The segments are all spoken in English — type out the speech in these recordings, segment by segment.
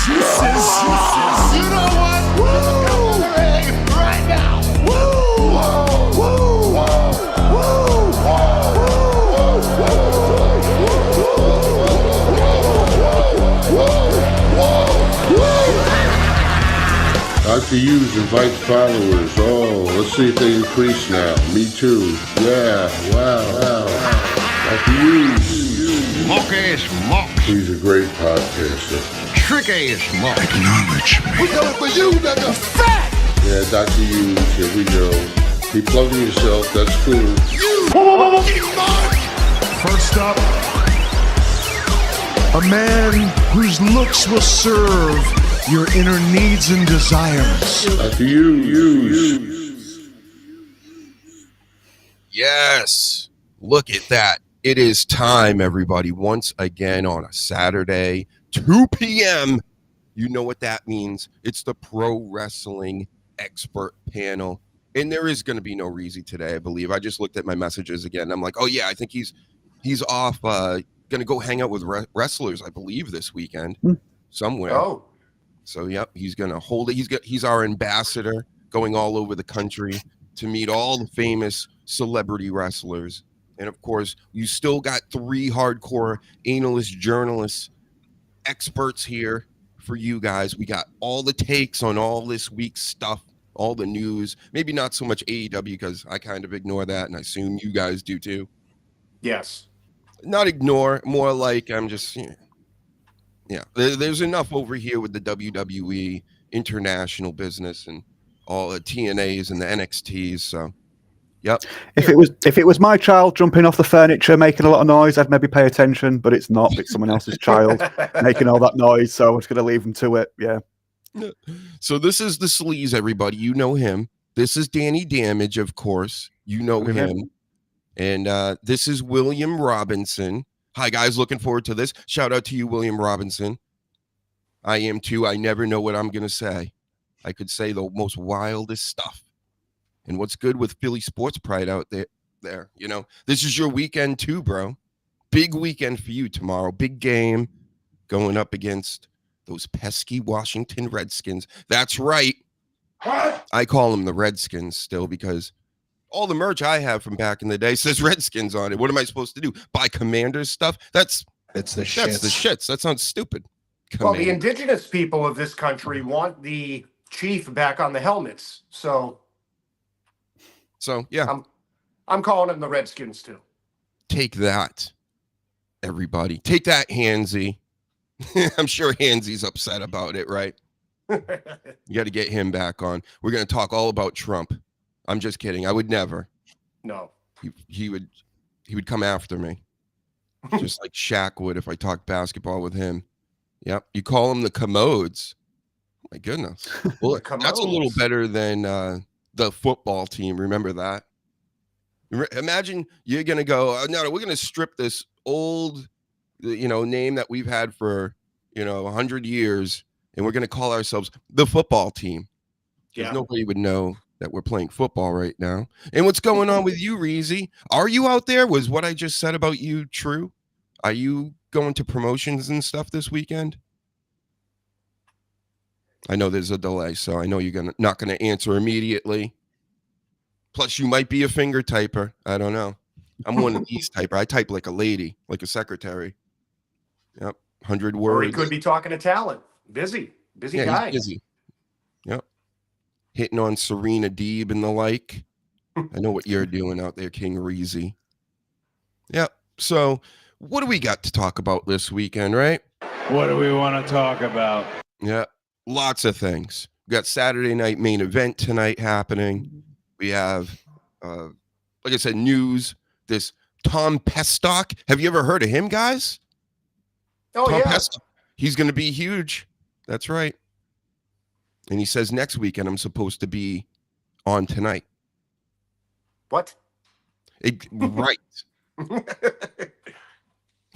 juices. You know what? Woo! Right now. Woo! Woo! Woo! Dr. Hughes invites followers. Oh, let's see if they increase now. Me too. Yeah, wow. Dr. Hughes. Mock-ass mock. He's a great podcaster. Trick-ass mock. Acknowledge me. We coming for you, nigga. Fat! Yeah, Dr. Hughes, here we go. Keep plugging yourself, that's cool. You! First up, a man whose looks will serve your inner needs and desires. Dr. Hughes. Yes. Look at that. It is time, everybody, once again on a Saturday, 2 p.m. You know what that means. It's the Pro Wrestling Expert Panel. And there is going to be no Reezy today, I believe. I just looked at my messages again. I'm like, oh, yeah, I think he's off, going to go hang out with wrestlers, I believe, this weekend somewhere. Oh. So, yep, he's going to hold it. He's our ambassador going all over the country to meet all the famous celebrity wrestlers. And, of course, you still got 3 hardcore analyst journalists, experts here for you guys. We got all the takes on all this week's stuff, all the news. Maybe not so much AEW because I kind of ignore that, and I assume you guys do too. Yes. Not ignore, more like I'm just, yeah. There's enough over here with the WWE international business and all the TNAs and the NXTs. So, yep. If it was my child jumping off the furniture making a lot of noise, I'd maybe pay attention. But it's not. It's someone else's child making all that noise, so I'm just gonna leave them to it. Yeah. So this is the Sleaze, everybody. You know him. This is Danny Damage, of course. You know him. And this is William Robinson. Hi, guys. Looking forward to this. Shout out to you, William Robinson. I am too. I never know what I'm going to say. I could say the most wildest stuff. And what's good with Philly sports pride out there, you know, this is your weekend too, bro. Big weekend for you tomorrow. Big game going up against those pesky Washington Redskins. That's right. I call them the Redskins still because all the merch I have from back in the day says Redskins on it. What am I supposed to do? Buy Commanders stuff? That's the shits. That sounds stupid. Well, the indigenous people of this country want the chief back on the helmets. So yeah. I'm calling them the Redskins too. Take that, everybody. Take that, Hansy. I'm sure Hansy's upset about it, right? You got to get him back on. We're going to talk all about Trump. I'm just kidding. I would never. No. He would come after me. Just like Shaq would if I talked basketball with him. Yep. You call them the commodes. My goodness. Well, that's a little better than the football team. Remember that? Imagine you're going to go, no, we're going to strip this old, name that we've had for, 100 years, and we're going to call ourselves the football team. Because nobody would know that we're playing football right now. And what's going on with you, Reezy? Are you out there? Was what I just said about you true? Are you going to promotions and stuff this weekend? I know there's a delay, so I know you're not going to answer immediately. Plus, you might be a finger typer. I don't know. I'm one of these typer. I type like a lady, like a secretary. Yep, 100 words. Or he could be talking to talent. Busy guy. He's busy. Yep. Hitting on Serena Deeb and the like. I know what you're doing out there, King Reezy. Yep. So, what do we got to talk about this weekend, right? What do we want to talk about? Yeah, lots of things. We got Saturday night main event tonight happening. We have, like I said, news. This Tom Pestock. Have you ever heard of him, guys? Oh, Tom yeah. Pestock. He's going to be huge. That's right. And he says next weekend I'm supposed to be on tonight. What? Right.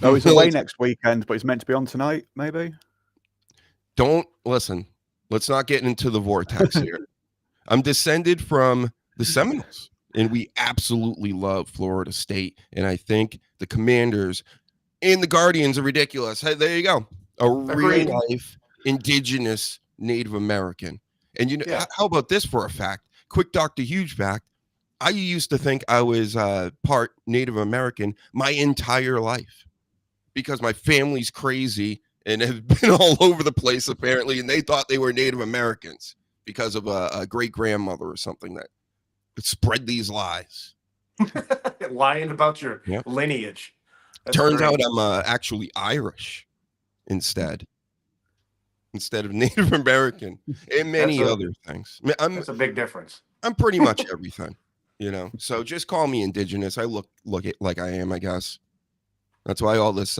No, he's away next weekend, but he's meant to be on tonight, maybe. Don't listen. Let's not get into the vortex here. I'm descended from the Seminoles, and we absolutely love Florida State. And I think the Commanders and the Guardians are ridiculous. Hey, there you go. A real life indigenous Native American. And Yeah. how about this for a fact? Quick Dr. Huge fact. I used to think I was part Native American my entire life because my family's crazy and have been all over the place apparently, and they thought they were Native Americans because of a great grandmother or something that spread these lies. Lying about your Yep. lineage. That's Turns great. out I'm actually Irish instead of Native American and many other things. That's a big difference. I'm pretty much everything, So just call me indigenous. I look it like I am, I guess. That's why all this,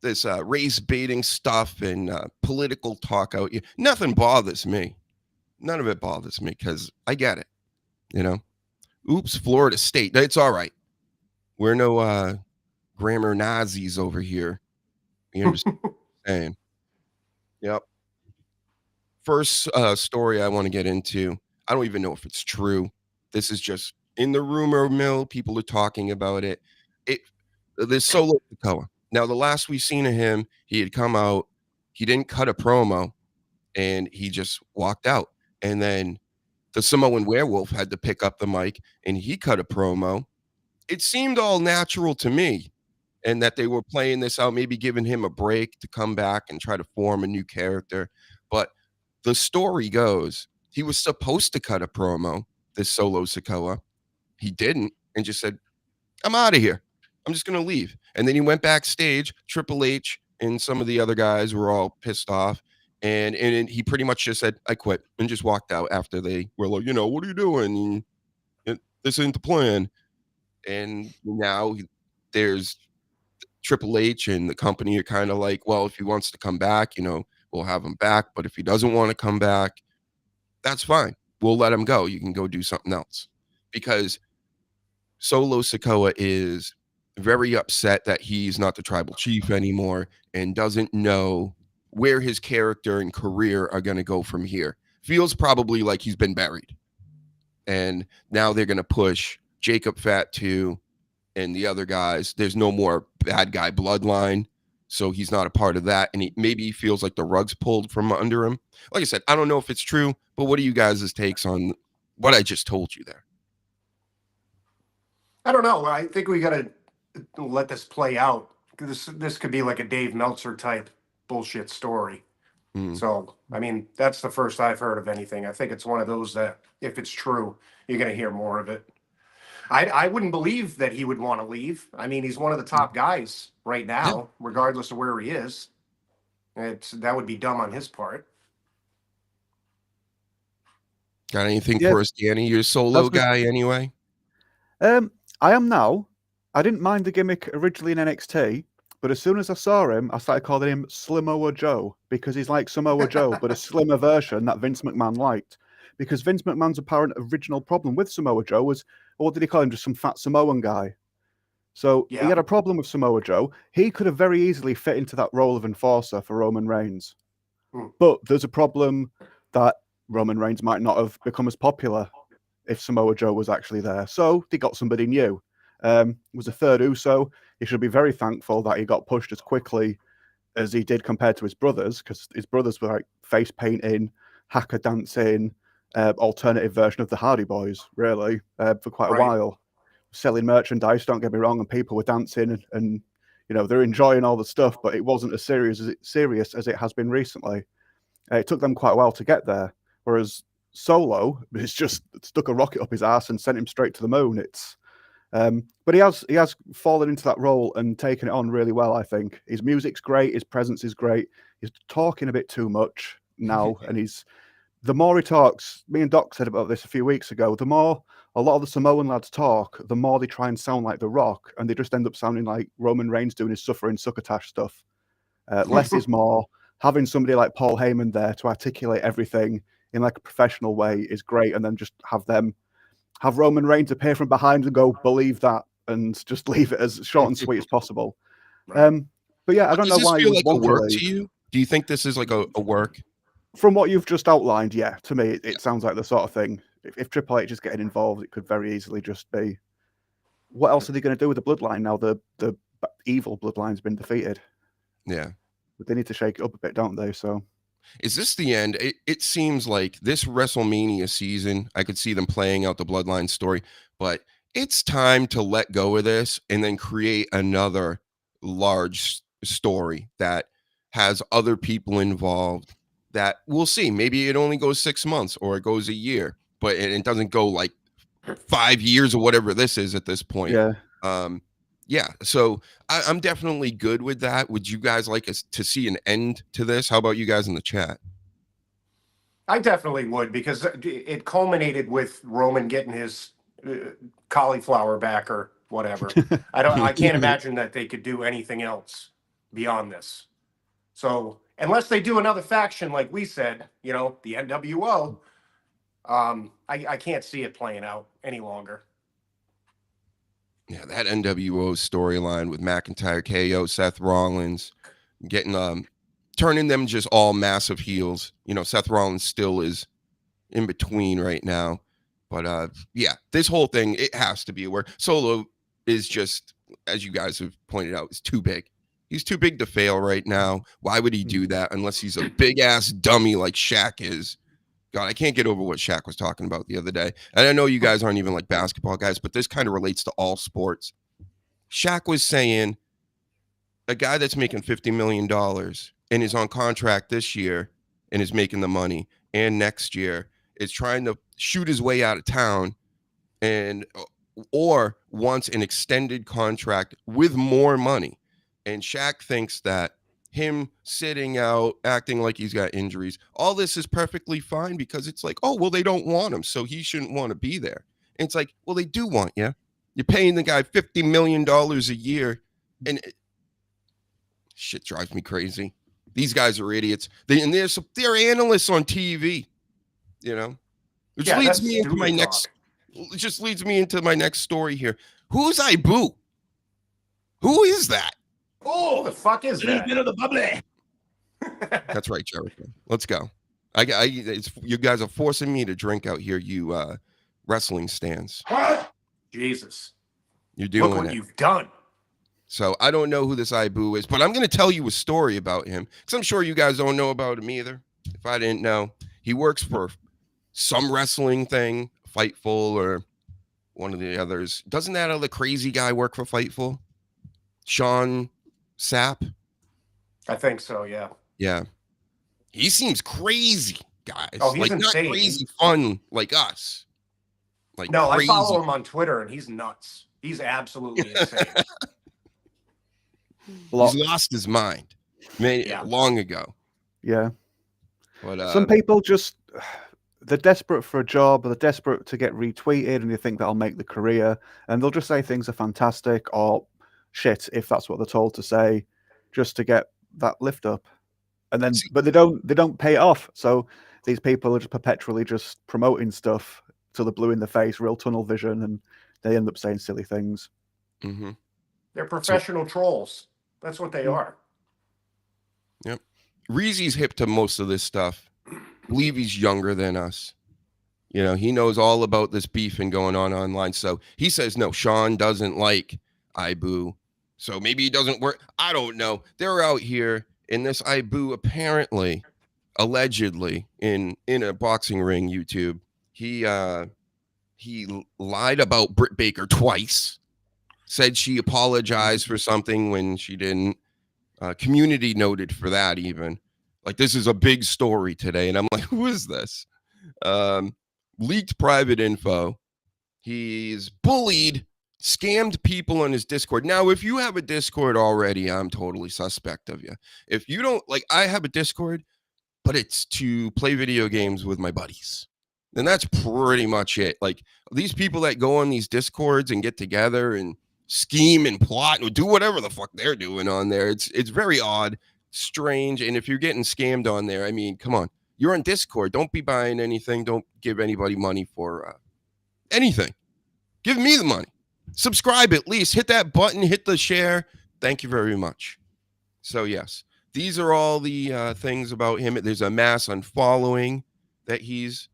this race baiting stuff and political talk out. Nothing bothers me. None of it bothers me because I get it. Oops, Florida State. It's all right. We're no grammar Nazis over here. You understand? Saying. Yep. First story I want to get into. I don't even know if it's true. This is just in the rumor mill. People are talking about it. This Solo Sikoa. Now, the last we've seen of him, he had come out. He didn't cut a promo, and he just walked out. And then the Samoan Werewolf had to pick up the mic, and he cut a promo. It seemed all natural to me, and that they were playing this out, maybe giving him a break to come back and try to form a new character. But the story goes, he was supposed to cut a promo, this Solo Sikoa. He didn't, and just said, I'm out of here. I'm just going to leave. And then he went backstage. Triple H and some of the other guys were all pissed off. And he pretty much just said, I quit, and just walked out after they were like, what are you doing? This isn't the plan. And now there's Triple H and the company are kind of like, well, if he wants to come back, we'll have him back. But if he doesn't want to come back, that's fine. We'll let him go. You can go do something else. Because Solo Sikoa is very upset that he's not the tribal chief anymore and doesn't know where his character and career are going to go from here. Feels probably like he's been buried. And now they're going to push Jacob Fatu and the other guys. There's no more bad guy bloodline, so he's not a part of that. And maybe he feels like the rug's pulled from under him. Like I said, I don't know if it's true, but what are you guys' takes on what I just told you there? I don't know. I think we got to let this play out. This could be like a Dave Meltzer type bullshit story. So, I mean, that's the first I've heard of anything. I think it's one of those that, if it's true, you're going to hear more of it. I wouldn't believe that he would want to leave. I mean, he's one of the top guys right now, regardless of where he is. That would be dumb on his part. Got anything for us, Danny? You're a Solo guy anyway? I am now. I didn't mind the gimmick originally in NXT, but as soon as I saw him, I started calling him Slimoa Joe, because he's like Samoa Joe, but a slimmer version that Vince McMahon liked. Because Vince McMahon's apparent original problem with Samoa Joe was, what did he call him? Just some fat Samoan guy. So he had a problem with Samoa Joe. He could have very easily fit into that role of enforcer for Roman Reigns. But there's a problem that Roman Reigns might not have become as popular if Samoa Joe was actually there. So they got somebody new. It was a third Uso. He should be very thankful that he got pushed as quickly as he did compared to his brothers, because his brothers were like face painting, hacker dancing, alternative version of the Hardy Boys, really, for quite a while. Selling merchandise, don't get me wrong, and people were dancing and they're enjoying all the stuff, but it wasn't as serious as it has been recently. It took them quite a while to get there, whereas Solo has just stuck a rocket up his ass and sent him straight to the moon. But he has fallen into that role and taken it on really well, I think. His music's great, his presence is great. He's talking a bit too much now, and the more he talks, me and Doc said about this a few weeks ago, the more a lot of the Samoan lads talk, the more they try and sound like The Rock, and they just end up sounding like Roman Reigns doing his suffering succotash stuff. Less is more. Having somebody like Paul Heyman there to articulate everything in like a professional way is great, and then just have Roman Reigns appear from behind and go, believe that, and just leave it as short and sweet as possible. But yeah, I don't know why. Does this feel like a work to you? Do you think this is like a work? From what you've just outlined, yeah, to me, it sounds like the sort of thing. If Triple H is getting involved, it could very easily just be, what else are they going to do with the bloodline now? The evil bloodline's been defeated. Yeah. But they need to shake it up a bit, don't they? So is this the end? It seems like this WrestleMania season, I could see them playing out the Bloodline story, but it's time to let go of this and then create another large story that has other people involved that we'll see. Maybe it only goes 6 months or it goes a year, but it doesn't go like 5 years or whatever this is at this point. yeah. Yeah, so I'm definitely good with that. Would you guys like us to see an end to this? How about you guys in the chat? I definitely would, because it culminated with Roman getting his cauliflower back or whatever. I can't imagine that they could do anything else beyond this. So unless they do another faction, like we said, the NWO, I can't see it playing out any longer. Yeah, that NWO storyline with McIntyre, KO, Seth Rollins, getting turning them just all massive heels. Seth Rollins still is in between right now, but yeah, this whole thing, it has to be aware. Solo is just, as you guys have pointed out, is too big. He's too big to fail right now. Why would he do that unless he's a big ass dummy like Shaq is? God, I can't get over what Shaq was talking about the other day. And I know you guys aren't even like basketball guys, but this kind of relates to all sports. Shaq was saying a guy that's making $50 million and is on contract this year and is making the money and next year is trying to shoot his way out of town or wants an extended contract with more money. And Shaq thinks that him sitting out, acting like he's got injuries, all this is perfectly fine because it's like, oh, well, they don't want him, so he shouldn't want to be there. And it's like, well, they do want you. You're paying the guy $50 million a year, and shit drives me crazy. These guys are idiots. They're analysts on TV, Which leads me into my next. It just leads me into my next story here. Who's Ibu? Who is that? Oh, the fuck is that? Bit of the bubbly. That's right, Jericho. Let's go. You guys are forcing me to drink out here, you wrestling stands. What? Jesus. You're doing Look what it. you've done. So I don't know who this Ibu is, but I'm going to tell you a story about him because I'm sure you guys don't know about him either. If I didn't know, he works for some wrestling thing, Fightful or one of the others. Doesn't that other crazy guy work for Fightful? Sean Sapp? I think so, yeah. Yeah. He seems crazy, guys. Oh, he's like insane. Not crazy fun like us. Like no, crazy. I follow him on Twitter and he's nuts. He's absolutely insane. He's lost his mind long ago. Yeah. But some people just, they're desperate for a job, they're desperate to get retweeted, and they think that'll make the career, and they'll just say things are fantastic or shit if that's what they're told to say, just to get that lift up. And then, but they don't pay it off. So these people are just perpetually just promoting stuff till they're blue in the face, real tunnel vision, and they end up saying silly things. Mm-hmm. They're professional trolls. That's what they are. Yep. Reezy's hip to most of this stuff. Believe he's younger than us. He knows all about this beefing going on online. So he says, no, Sean doesn't like Ibu. So maybe he doesn't work. I don't know. They're out here in this Ibu, apparently, allegedly, in a boxing ring, YouTube. He lied about Britt Baker twice. Said she apologized for something when she didn't. Community noted for that even. Like, this is a big story today. And I'm like, who is this? Leaked private info. He's bullied, scammed people on his Discord. Now, if you have a Discord already, I'm totally suspect of you. If you don't, I have a Discord, but it's to play video games with my buddies. And that's pretty much it. Like, these people that go on these Discords and get together and scheme and plot and do whatever the fuck they're doing on there. It's very odd, strange. And if you're getting scammed on there, I mean, come on, you're on Discord. Don't be buying anything. Don't give anybody money for anything. Give me the money. Subscribe at least. Hit that button. Hit the share. Thank you very much. So yes, these are all the things about him. There's a mass unfollowing that he's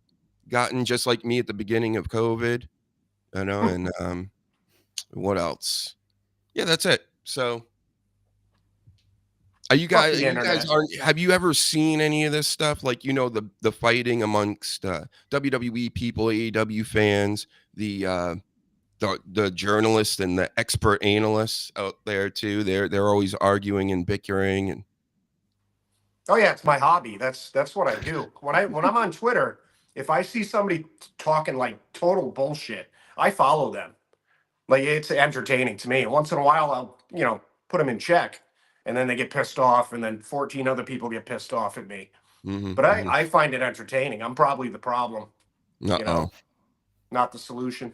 gotten, just like me at the beginning of COVID. And what else? Yeah, that's it. So Are you Fuck guys? the You guys internet. aren't. Have you ever seen any of this stuff? Like the fighting amongst WWE people, AEW fans, the journalists and the expert analysts out there too. They're always arguing and bickering and. Oh yeah, it's my hobby. That's what I do. When I'm on Twitter, if I see somebody talking like total bullshit, I follow them. Like it's entertaining to me. And once in a while, I'll put them in check, and then they get pissed off, and then 14 other people get pissed off at me. But I find it entertaining. I'm probably the problem, not the solution.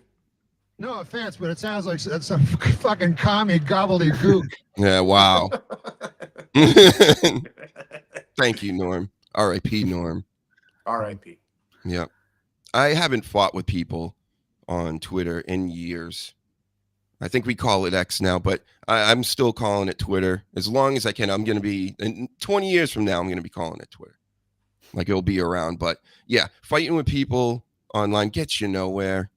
No offense, but it sounds like that's some fucking commie gobbledygook. Yeah. Wow. Thank you, Norm. R.I.P. Norm. R.I.P. Yeah. I haven't fought with people on Twitter in years. I think we call it X now, but I'm still calling it Twitter as long as I can. I'm going to be, in 20 years from now, I'm going to be calling it Twitter. Like it'll be around. But yeah, fighting with people online gets you nowhere.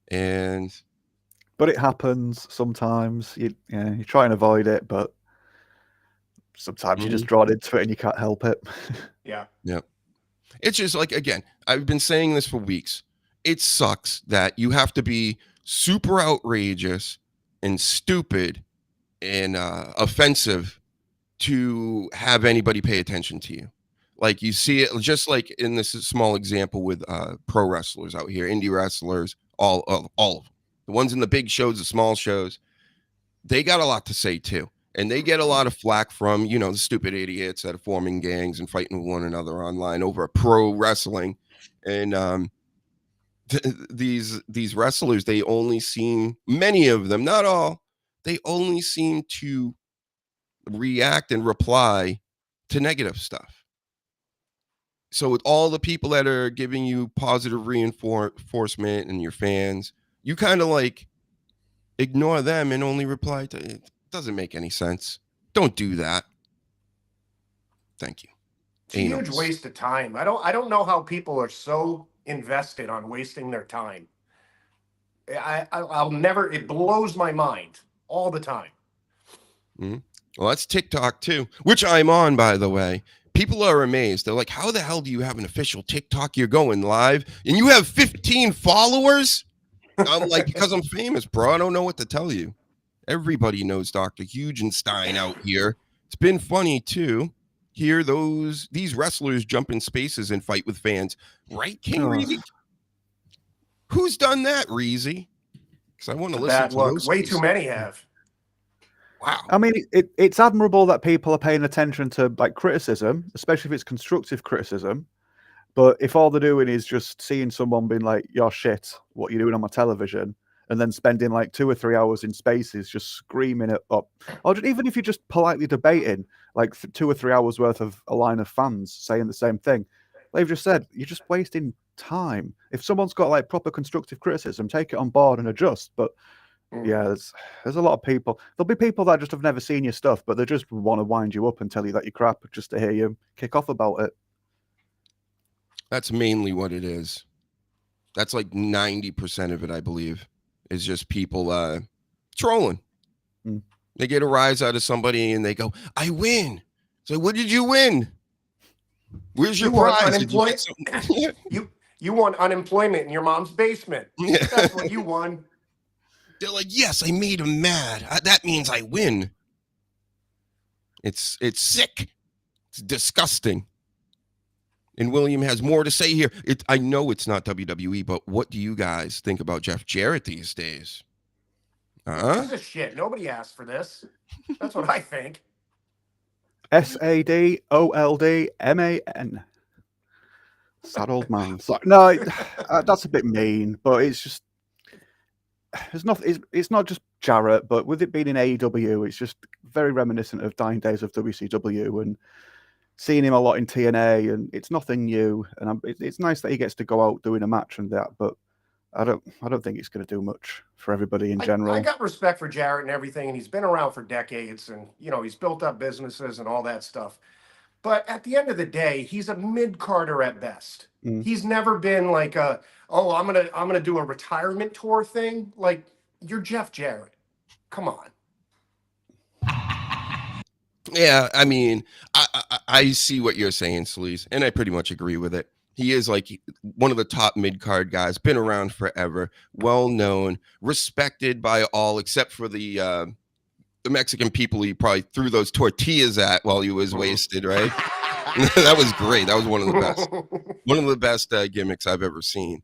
But it happens sometimes. You try and avoid it, but sometimes you just draw into it and you can't help it. Yeah. Yeah. It's just like, again, I've been saying this for weeks. It sucks that you have to be super outrageous and stupid and offensive to have anybody pay attention to you. Like you see it just like in this small example with pro wrestlers out here, indie wrestlers, all of them. The ones in the big shows, the small shows, they got a lot to say too. And they get a lot of flack from, the stupid idiots that are forming gangs and fighting with one another online over pro wrestling. And these wrestlers, they only seem, many of them, not all, they only seem to react and reply to negative stuff. So with all the people that are giving you positive reinforcement and your fans, you kind of like ignore them and only reply to it. Doesn't make any sense. Don't do that. Thank you. It's a huge waste of time. I don't know how people are so invested on wasting their time. I'll never. It blows my mind all the time. Well, that's TikTok too, which I'm on, by the way. People are amazed. They're like, "How the hell do you have an official TikTok? You're going live and you have 15 followers?" I'm like, because I'm famous, bro. I don't know what to tell you. Everybody knows Dr. HUGENSTEIN out here. It's been funny too. Hear these wrestlers jump in spaces and fight with fans, right, King Reezy? Who's done that, Reezy? Because I want to listen to those. Way too many have. Wow. I mean, it's admirable that people are paying attention to like criticism, especially if it's constructive criticism. But if all they're doing is just seeing someone being like, "You're shit, what are you doing on my television?" and then spending like 2 or 3 hours in spaces just screaming it up, or even if you're just politely debating like 2 or 3 hours worth of a line of fans saying the same thing, they've just said, you're just wasting time. If someone's got like proper constructive criticism, take it on board and adjust. But yeah, there's a lot of people. There'll be people that just have never seen your stuff, but they just want to wind you up and tell you that you're crap just to hear you kick off about it. That's mainly what it is. That's like 90% of it, I believe, is just people trolling. They get a rise out of somebody and they go, "I win." So what did you win? Where's your prize? You won unemployment in your mom's basement. That's what you won. They're like, "Yes, I made him mad. That means I win." It's sick. It's disgusting. And William has more to say here. I know it's not WWE, but what do you guys think about Jeff Jarrett these days? This is shit. Nobody asked for this. That's what I think. SADOLDMAN. Sad old man. So, no, that's a bit mean, but it's just it's not just Jarrett, but with it being in AEW, it's just very reminiscent of dying days of WCW and seeing him a lot in TNA, and it's nothing new. And it's nice that he gets to go out doing a match and that, but I don't think it's going to do much for everybody in general. I got respect for Jarrett and everything, and he's been around for decades, and he's built up businesses and all that stuff. But at the end of the day, he's a mid-carder at best. He's never been like I'm gonna do a retirement tour thing. Like, you're Jeff Jarrett. Come on. Yeah, I mean, I see what you're saying, Sleaze, and I pretty much agree with it. He is like one of the top mid-card guys, been around forever, well known, respected by all except for the Mexican people he probably threw those tortillas at while he was wasted, right? That was great. That was one of the best gimmicks I've ever seen.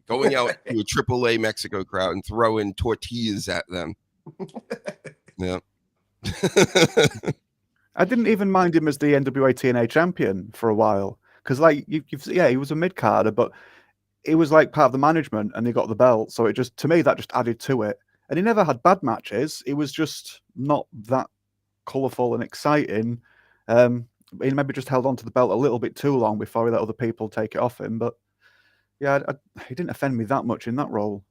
Going out to a AAA Mexico crowd and throwing tortillas at them. Yeah. I didn't even mind him as the NWA TNA champion for a while because, like, he was a mid carder, but it was like part of the management, and they got the belt. So it just, to me, that just added to it. And he never had bad matches. It was just not that colourful and exciting. He maybe just held on to the belt a little bit too long before he let other people take it off him. But yeah, he didn't offend me that much in that role.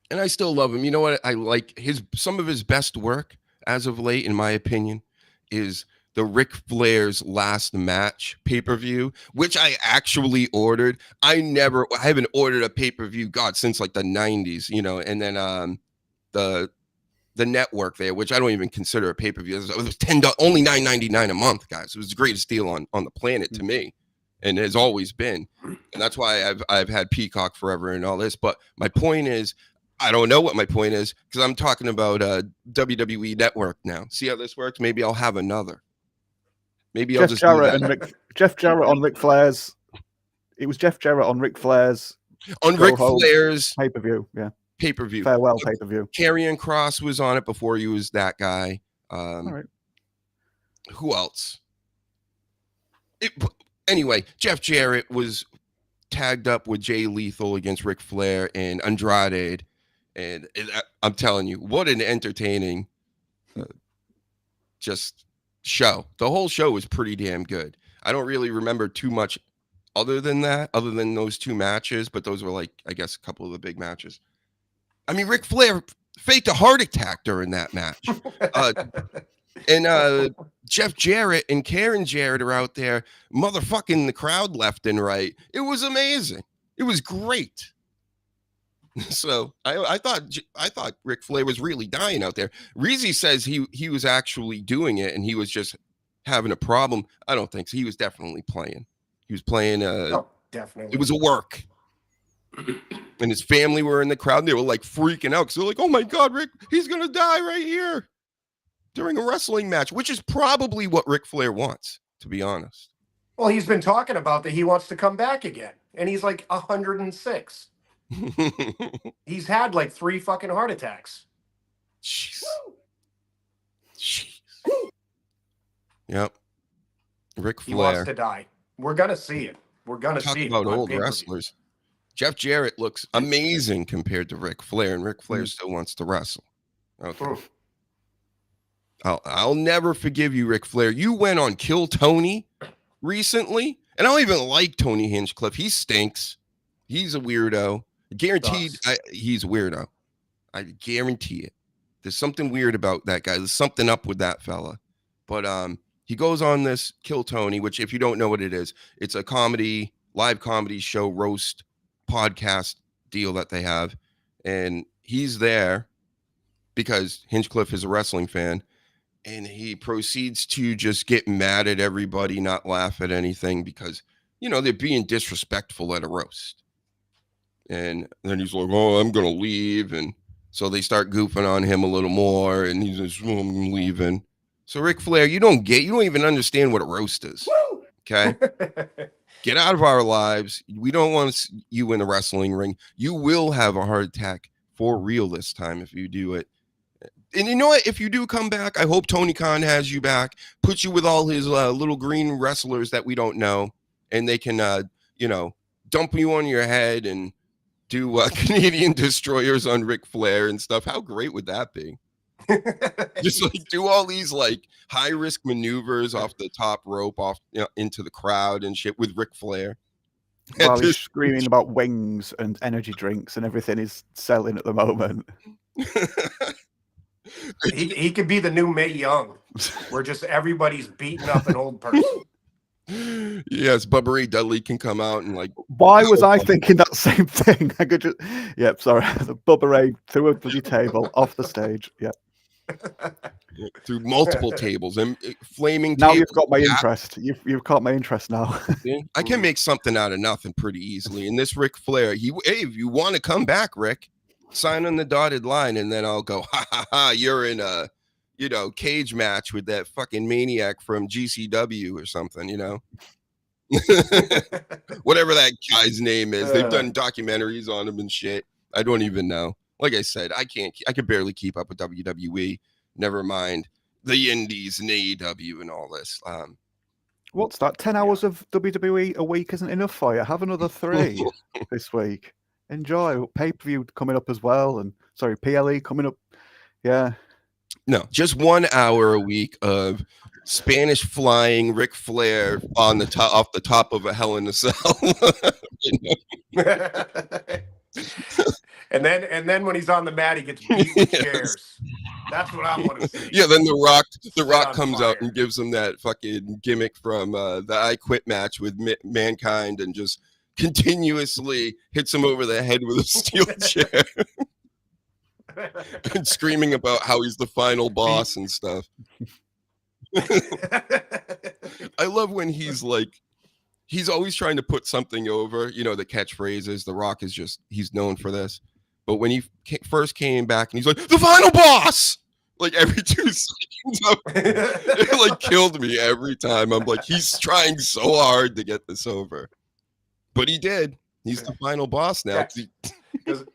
And I still love him. You know what? I like some of his best work as of late, in my opinion, is the Ric Flair's last match pay-per-view, which I actually ordered. I haven't ordered a pay-per-view, God, since like the 90s, you know, and then the network there, which I don't even consider a pay-per-view. It was only $9.99 a month, guys. It was the greatest deal on the planet to me, and has always been. And that's why I've had Peacock forever and all this. But my point is, I don't know what my point is because I'm talking about WWE Network now. See how this works? Maybe I'll have another. Maybe I'll just do that. Jeff Jarrett on Ric Flair's. It was Jeff Jarrett on Ric Flair's. On Ric Flair's pay-per-view, yeah. Pay-per-view. Farewell pay-per-view. Karrion Kross was on it before he was that guy. All right. Who else? Anyway, Jeff Jarrett was tagged up with Jay Lethal against Ric Flair and Andrade. And I'm telling you, what an entertaining just show. The whole show was pretty damn good. I don't really remember too much other than those two matches, but those were like, I guess, a couple of the big matches. I mean, Ric Flair faked a heart attack during that match. And Jeff Jarrett and Karen Jarrett are out there motherfucking the crowd left and right. It was amazing. It was great. So I thought Ric Flair was really dying out there. Reezy says he was actually doing it and he was just having a problem. I don't think so. He was definitely playing. He was playing. Definitely. It was a work. And his family were in the crowd. And they were like freaking out because they're like, "Oh my God, Rick, he's gonna die right here during a wrestling match," which is probably what Ric Flair wants, to be honest. Well, he's been talking about that he wants to come back again, and he's like 106. He's had like 3 fucking heart attacks. Jeez. Yep. Ric Flair. He wants to die. We're gonna see it. We're gonna see it. Talk about old wrestlers. Jeff Jarrett looks amazing compared to Ric Flair, and Ric Flair still wants to wrestle. Okay. I'll never forgive you, Ric Flair. You went on Kill Tony recently, and I don't even like Tony Hinchcliffe. He stinks. He's a weirdo. Guaranteed, he's a weirdo. I guarantee it. There's something weird about that guy. There's something up with that fella. But he goes on this Kill Tony, which, if you don't know what it is, it's a live comedy show, roast podcast deal that they have. And he's there because Hinchcliffe is a wrestling fan. And he proceeds to just get mad at everybody, not laugh at anything because, they're being disrespectful at a roast. And then he's like, "Oh, I'm going to leave." And so they start goofing on him a little more. And he's just, "Oh, I'm leaving." So Ric Flair, you don't even understand what a roast is. Okay. Get out of our lives. We don't want you in the wrestling ring. You will have a heart attack for real this time if you do it. And you know what? If you do come back, I hope Tony Khan has you back, puts you with all his little green wrestlers that we don't know, and they can, dump you on your head and do Canadian destroyers on Ric Flair and stuff. How great would that be? Just like do all these like high risk maneuvers off the top rope, into the crowd and shit with Ric Flair. While he's screaming about wings and energy drinks and everything he's selling at the moment. He could be the new Mae Young, where just everybody's beating up an old person. Yes, Bubba Ray Dudley can come out and like. Why was I thinking that same thing? I could just. Yep, sorry. The Bubba Ray threw a bloody table off the stage. Yep. through multiple tables and flaming Now tables. you've got my interest. You've caught my interest now. I can make something out of nothing pretty easily. And this Ric Flair, hey, if you want to come back, Rick, sign on the dotted line, and then I'll go, ha ha ha, you're in a, cage match with that fucking maniac from GCW or something, whatever that guy's name is. They've done documentaries on him and shit. I don't even know. Like I said, I can barely keep up with WWE. Never mind the indies and AEW and all this. What's that? 10 hours of WWE a week isn't enough for you. Have another 3 this week. Enjoy. Pay-per-view coming up as well. And sorry, PLE coming up. Yeah. No, just 1 hour a week of Spanish flying Ric Flair on the top, off the top of a Hell in a Cell. And then when he's on the mat, he gets beat with chairs. That's what I want to see. Yeah, then The Rock comes fire. out and gives him that fucking gimmick from the I Quit match with Mankind and just continuously hits him over the head with a steel chair and screaming about how he's the final boss and stuff. I love when he's always trying to put something over, the catchphrases. The Rock is he's known for this. But when he first came back and he's like, the final boss, like every 2 seconds, it killed me every time. I'm like, he's trying so hard to get this over. But he did. He's the final boss now. Because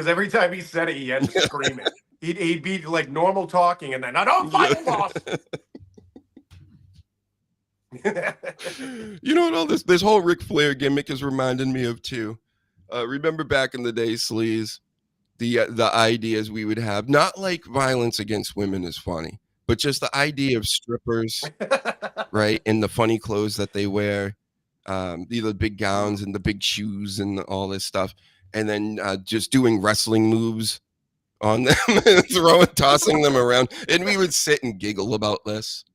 every time he said it, he had to scream it. He'd be like normal talking and then, no, final boss. You know what all this whole Ric Flair gimmick is reminding me of too? Remember back in the day, Sleaze, the ideas we would have, not like violence against women is funny, but just the idea of strippers, right? And the funny clothes that they wear, the big gowns and the big shoes and all this stuff. And then just doing wrestling moves on them, tossing them around. And we would sit and giggle about this.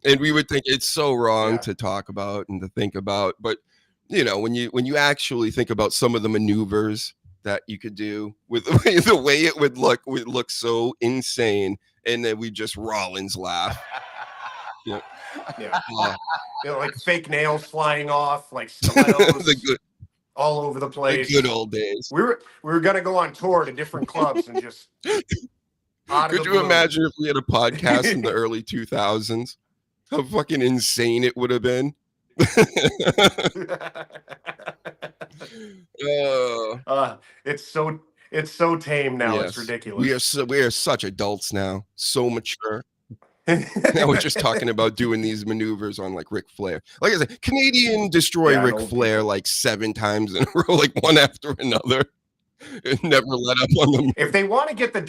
And we would think it's so wrong to talk about and to think about. But, when you actually think about some of the maneuvers that you could do with the way it would look so insane. And then we just Rollins laugh. Yeah. Like fake nails flying off, like stilettos. All over the place. The good old days. We were gonna go on tour to different clubs and just. Could you imagine if we had a podcast in the early 2000s? How fucking insane it would have been. It's so tame now. Yes. It's ridiculous. We are such adults now. So mature. Now we're just talking about doing these maneuvers on like Ric Flair. Like I said, Canadian destroy Ric Flair like 7 times in a row, like one after another, and never let up on them. If they want to get the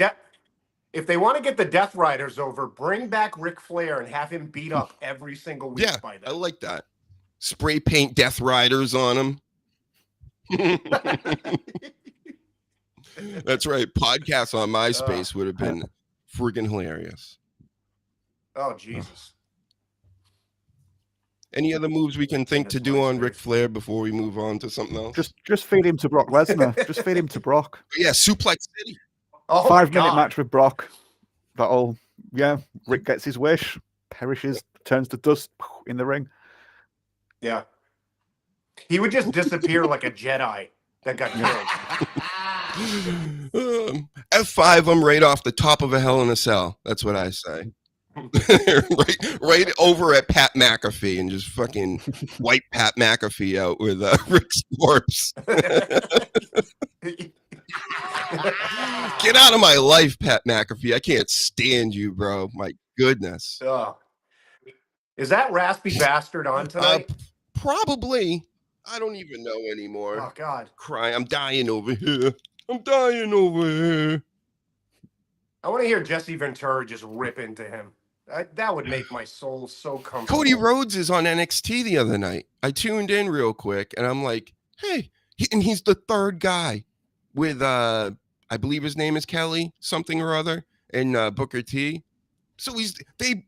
Death Riders over, bring back Ric Flair and have him beat up every single week. Yeah, by them. I like that. Spray paint Death Riders on him. That's right. Podcasts on MySpace would have been friggin' hilarious. Oh, Jesus. Any other moves we can think to do on Ric Flair before we move on to something else? Just feed him to Brock Lesnar. Just feed him to Brock. Yeah, Suplex City. Oh, 5-minute match with Brock. Rick gets his wish, perishes, turns to dust in the ring. Yeah. He would just disappear like a Jedi that got killed. F5 him right off the top of a Hell in a Cell. That's what I say. right over at Pat McAfee and just fucking wipe Pat McAfee out with Rick's corpse. Get out of my life, Pat McAfee. I can't stand you, bro. My goodness. Is that Raspy Bastard on tonight? Probably. I don't even know anymore. Oh, God. Crying. I'm dying over here. I'm dying over here. I want to hear Jesse Ventura just rip into him. That would make my soul so comfortable. Cody Rhodes is on NXT the other night. I tuned in real quick, and I'm like, hey. And he's the 3rd guy with, I believe his name is Kelly, something or other, and Booker T. So they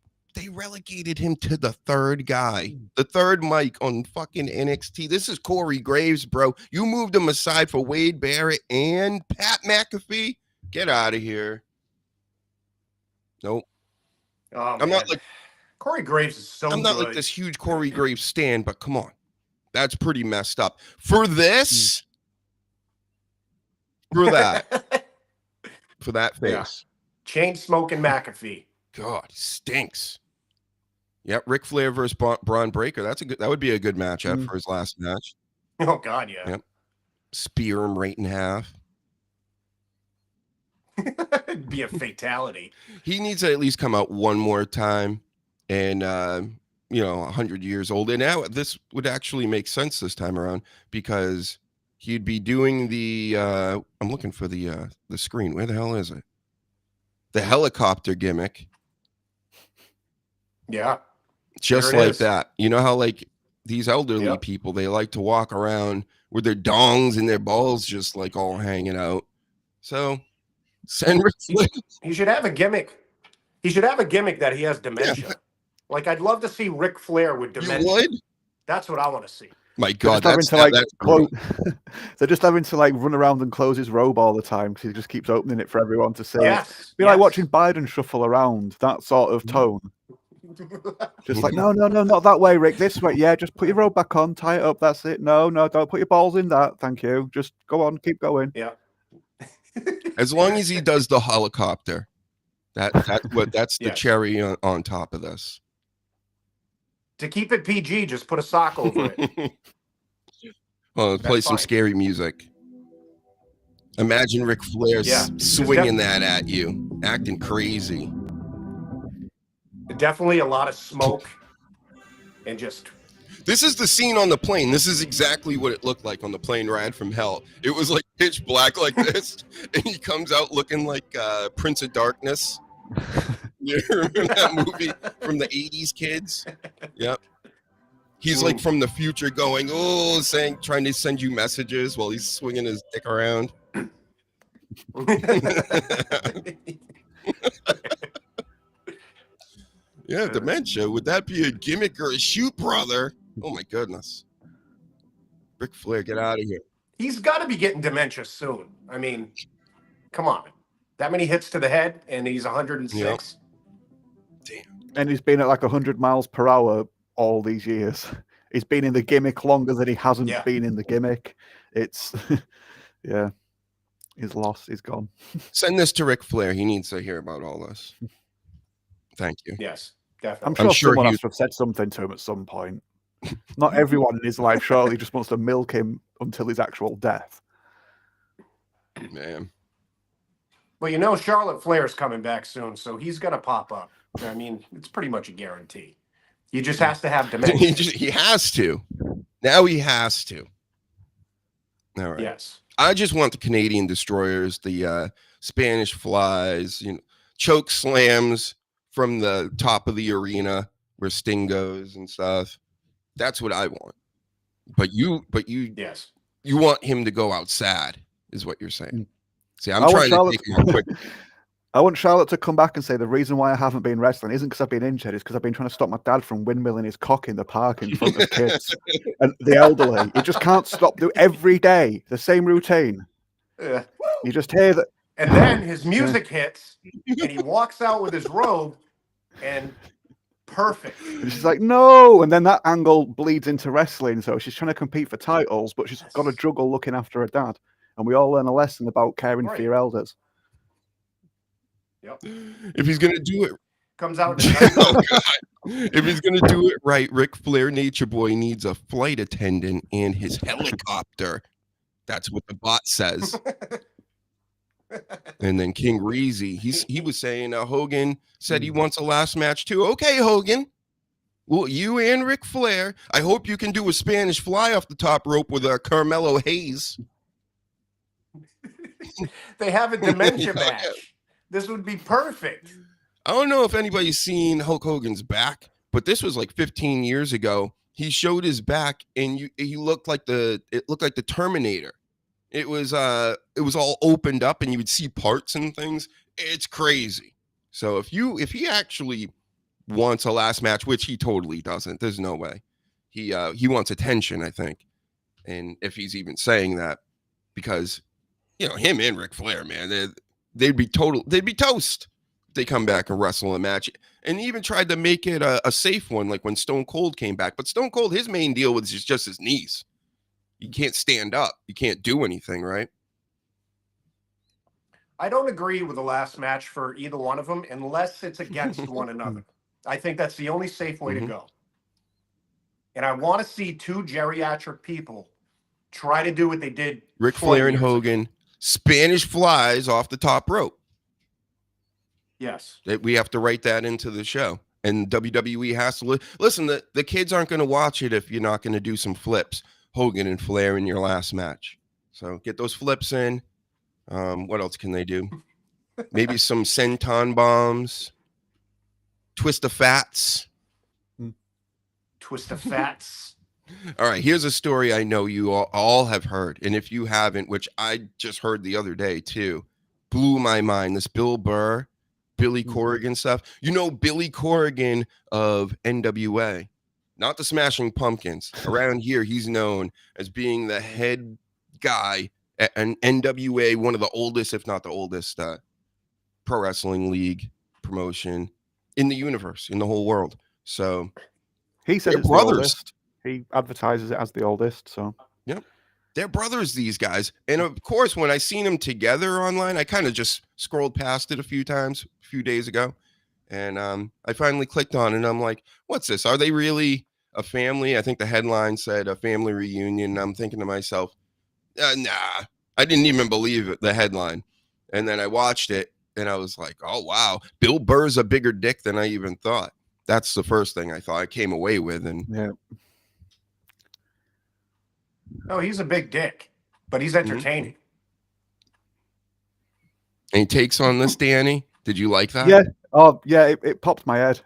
relegated him to the 3rd guy, the 3rd mic on fucking NXT. This is Corey Graves, bro. You moved him aside for Wade Barrett and Pat McAfee. Get out of here. Nope. Oh, I'm man. not like Corey Graves is so I'm not good. like this huge Corey Graves stan, but come on. That's pretty messed up. For this, for that face. Yeah. Chain smoking McAfee. God, stinks. Yep, Ric Flair versus Braun Breaker. That would be a good matchup for his last match. Oh God, yeah. Yep. Spear him right in half. It'd be a fatality. He needs to at least come out one more time, and 100 years old. And now this would actually make sense this time around because he'd be doing the. I'm looking for the screen. Where the hell is it? The helicopter gimmick. Yeah. Just like that. You know how like these elderly people, they like to walk around with their dongs and their balls just like all hanging out. So send Ric Flair. He should have a gimmick. He should have a gimmick that he has dementia. Yeah. Like I'd love to see Ric Flair with dementia. You would? That's what I want to see. My God, they're just having to like run around and close his robe all the time because he just keeps opening it for everyone to see. Yes, be like watching Biden shuffle around, that sort of tone. Just like, no, not that way, Rick. This way. Yeah, just put your robe back on, tie it up. That's it. No, don't put your balls in that. Thank you. Just go on, keep going. Yeah. As long as he does the helicopter, that's the cherry on top of this. To keep it PG, just put a sock over it. Well, play some scary music. Imagine Ric Flair swinging that at you, acting crazy. Definitely a lot of smoke and just. This is the scene on the plane. This is exactly what it looked like on the plane ride from hell. It was like pitch black like this, and he comes out looking like Prince of Darkness. You remember that movie from the 80s, kids? Yep. He's like from the future going, trying to send you messages while he's swinging his dick around. Yeah, dementia. Would that be a gimmick or a shoot, brother? Oh, my goodness. Ric Flair, get out of here. He's got to be getting dementia soon. I mean, come on. That many hits to the head, and he's 106. Yep. Damn. And he's been at like 100 miles per hour all these years. He's been in the gimmick longer than he hasn't been in the gimmick. It's, yeah, he's lost. He's gone. Send this to Ric Flair. He needs to hear about all this. Thank you. Yes, definitely. I'm sure someone has to have said something to him at some point. Not everyone in his life surely just wants to milk him until his actual death. Man. Well, Charlotte Flair's coming back soon, so he's going to pop up. I mean, it's pretty much a guarantee. He just has to have dementia. He has to. Now he has to. All right. Yes. I just want the Canadian destroyers, the Spanish flies, choke slams from the top of the arena where Sting goes and stuff. That's what I want. But you want him to go out sad, is what you're saying. See, I'm trying to take him out quick. I want Charlotte to come back and say the reason why I haven't been wrestling isn't because I've been injured, it's because I've been trying to stop my dad from windmilling his cock in the park in front of kids and the elderly. He just can't stop doing every day the same routine. Yeah. You just hear that, and then his music hits, and he walks out with his robe, and perfect. And she's like, no, and then that angle bleeds into wrestling. So she's trying to compete for titles, but she's got to juggle looking after her dad. And we all learn a lesson about caring for your elders. Yep. If he's gonna do it, comes out. If he's gonna do it right, Ric Flair Nature Boy needs a flight attendant and his helicopter. That's what the bot says. And then King Reezy, he was saying Hogan said he wants a last match too. Okay, Hogan. Well, you and Ric Flair. I hope you can do a Spanish fly off the top rope with Carmelo Hayes. They have a dementia match. This would be perfect. I don't know if anybody's seen Hulk Hogan's back, but this was like 15 years ago. He showed his back, and he looked like the Terminator. It was all opened up, and you would see parts and things. It's crazy. So if he actually wants a last match, which he totally doesn't, there's no way. He wants attention, I think, and if he's even saying that, because him and Ric Flair, man, they'd be toast. they come back and wrestle a match, and even tried to make it a safe one, like when Stone Cold came back. But Stone Cold, his main deal was just his knees. You can't stand up. You can't do anything, right? I don't agree with the last match for either one of them unless it's against one another. I think that's the only safe way to go. And I want to see two geriatric people try to do what they did. Ric Flair and Hogan, Spanish flies off the top rope. Yes. We have to write that into the show. And WWE has to listen. The kids aren't going to watch it if you're not going to do some flips. Hogan and Flair in your last match. So get those flips in. What else can they do? Maybe some senton bombs. Twist of fats. Twist of fats. All right, here's a story I know you all have heard. And if you haven't, which I just heard the other day too, blew my mind. This Bill Burr, Billy Corrigan stuff. You know Billy Corrigan of NWA, not the Smashing Pumpkins. Around here, he's known as being the head guy at an NWA, one of the oldest, if not the oldest, pro wrestling league promotion in the universe, in the whole world. So he said it's brothers. The oldest. He advertises it as the oldest. So yep, they're brothers, these guys. And of course, when I seen them together online, I kind of just scrolled past it a few times a few days ago, and I finally clicked on it. And I'm like, what's this? Are they really a family? I think the headline said a family reunion. I'm thinking to myself, nah, I didn't even believe it, the headline. And then I watched it and I was like, oh, wow, Bill Burr's a bigger dick than I even thought. That's the first thing I thought I came away with. And yeah. Oh, he's a big dick, but he's entertaining. Any takes on this, Danny? Did you like that? Yeah. Oh, yeah. It popped my head.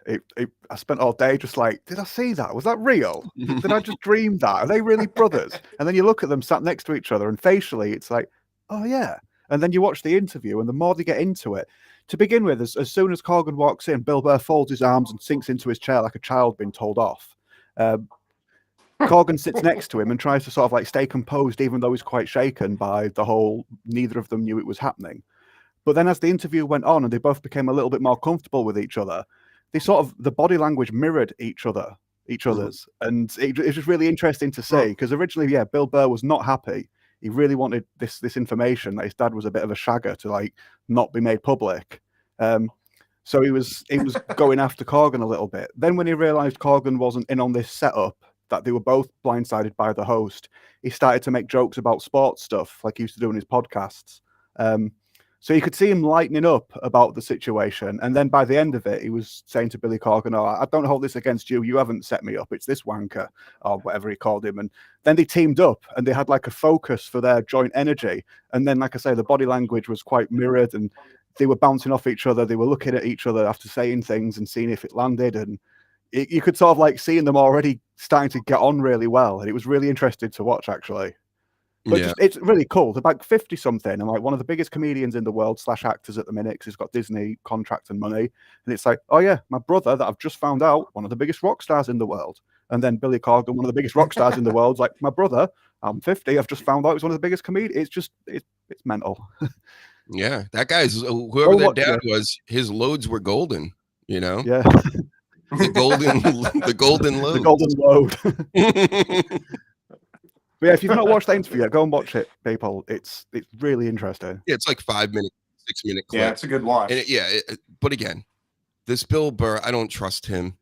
I spent all day just like, did I see that? Was that real? Did I just dream that? Are they really brothers? And then you look at them sat next to each other, and facially, it's like, oh yeah. And then you watch the interview, and the more they get into it, to begin with, as soon as Corgan walks in, Bill Burr folds his arms and sinks into his chair like a child being told off. Corgan sits next to him and tries to sort of like stay composed, even though he's quite shaken by the whole, neither of them knew it was happening. But then as the interview went on and they both became a little bit more comfortable with each other, they sort of, the body language mirrored each other's. And it's just really interesting to see, because originally, yeah, Bill Burr was not happy. He really wanted this information that his dad was a bit of a shagger to like not be made public. So he was going after Corgan a little bit. Then when he realized Corgan wasn't in on this setup, that they were both blindsided by the host, he started to make jokes about sports stuff like he used to do in his podcasts. So you could see him lightening up about the situation. And then by the end of it, he was saying to Billy Corgan, oh, I don't hold this against you. You haven't set me up. It's this wanker, or whatever he called him. And then they teamed up and they had like a focus for their joint energy. And then, like I say, the body language was quite mirrored and they were bouncing off each other. They were looking at each other after saying things and seeing if it landed. And you could sort of like seeing them already starting to get on really well. And it was really interesting to watch, actually. But yeah, it's really cool. They're like 50 something and like one of the biggest comedians in the world / actors at the minute, because he's got Disney contract and money. And it's like, oh yeah, my brother that I've just found out, one of the biggest rock stars in the world. And then Billy Corgan, one of the biggest rock stars in the world, like, my brother, I'm 50, I've just found out he's one of the biggest comedians. It's just, it's mental. Yeah, that guy's, whoever that dad was, his loads were golden, you know? Yeah. The golden load. The golden load. But yeah, if you've not watched that interview yet, go and watch it, people. It's really interesting. Yeah, it's like 5 minute, 6 minute clip. Yeah, it's a good watch. And but again, this Bill Burr, I don't trust him.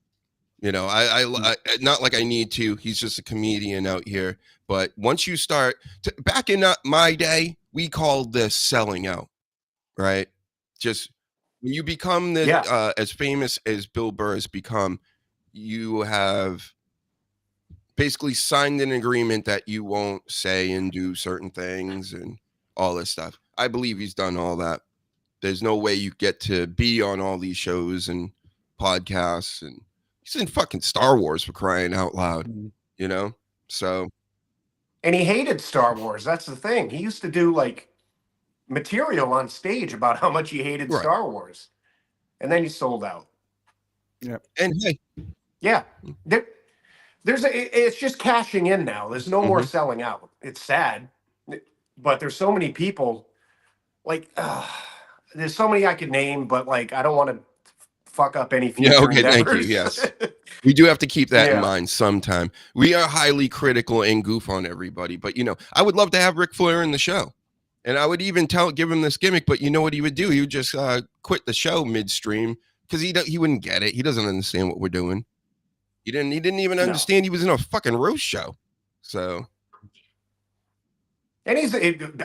You know, I not like I need to. He's just a comedian out here. But once you start, back in my day, we called this selling out, right? Just when you become this, as famous as Bill Burr has become, you have basically signed an agreement that you won't say and do certain things and all this stuff. I believe he's done all that. There's no way you get to be on all these shows and podcasts, and he's in fucking Star Wars, for crying out loud, you know? So. And he hated Star Wars. That's the thing. He used to do like material on stage about how much he hated Star Wars. And then he sold out. Yeah. And hey. Yeah. It's just cashing in now. There's no more selling out. It's sad, but there's so many people like there's so many I could name, but like I don't want to fuck up any future Yeah, okay, endeavors. thank you. Yes. We do have to keep that in Yeah. mind sometime. We are highly critical and goof on everybody, but I would love to have Ric Flair in the show. And I would even give him this gimmick, but you know what he would do? He would just quit the show midstream because he wouldn't get it. He doesn't understand what we're doing. He didn't even understand he was in a fucking roast show. So, and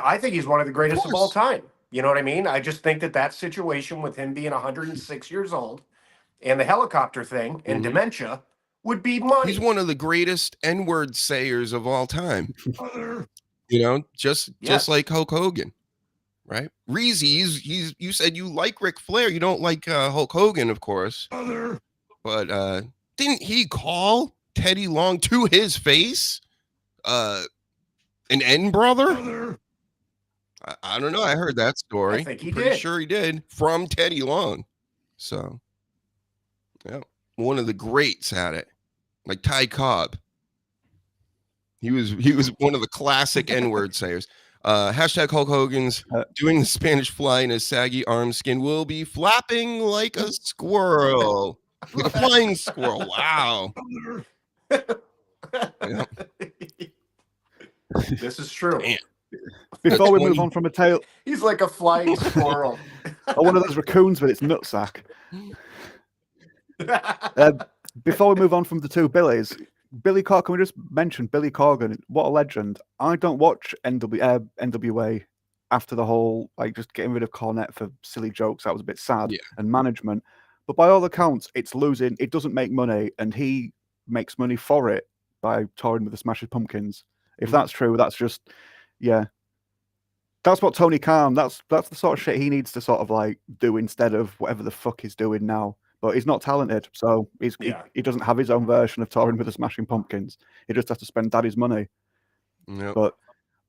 I think he's one of the greatest of all time. You know what I mean? I just think that situation with him being 106 years old and the helicopter thing and dementia would be money. He's one of the greatest N-word sayers of all time. Just like Hulk Hogan, right? Reezy, you said you like Ric Flair. You don't like Hulk Hogan, of course. But didn't he call Teddy Long to his face an N brother? I don't know. I heard that story. I think he Pretty did. sure he did from Teddy Long. So, yeah, one of the greats at it, like Ty Cobb. He was one of the classic N-word sayers. Hashtag Hulk Hogan's doing the Spanish fly in his saggy arm skin will be flapping like a squirrel. Like a flying squirrel. Wow. Yeah. This is true. Damn. Before we move on from a tale, He's like a flying squirrel. or one of those raccoons with its nutsack. Before we move on from the two Billies, Billy Corgan, can we just mention Billy Corgan? What a legend. I don't watch NWA after the whole, just getting rid of Cornette for silly jokes. That was a bit sad. Yeah. And management. But by all accounts, it's losing. It doesn't make money, and he makes money for it by touring with the Smashing Pumpkins. If that's true, that's just, yeah. That's what Tony Khan, that's the sort of shit he needs to sort of do instead of whatever the fuck he's doing now. But he's not talented, so he doesn't have his own version of touring with the Smashing Pumpkins. He just has to spend daddy's money. Yep. But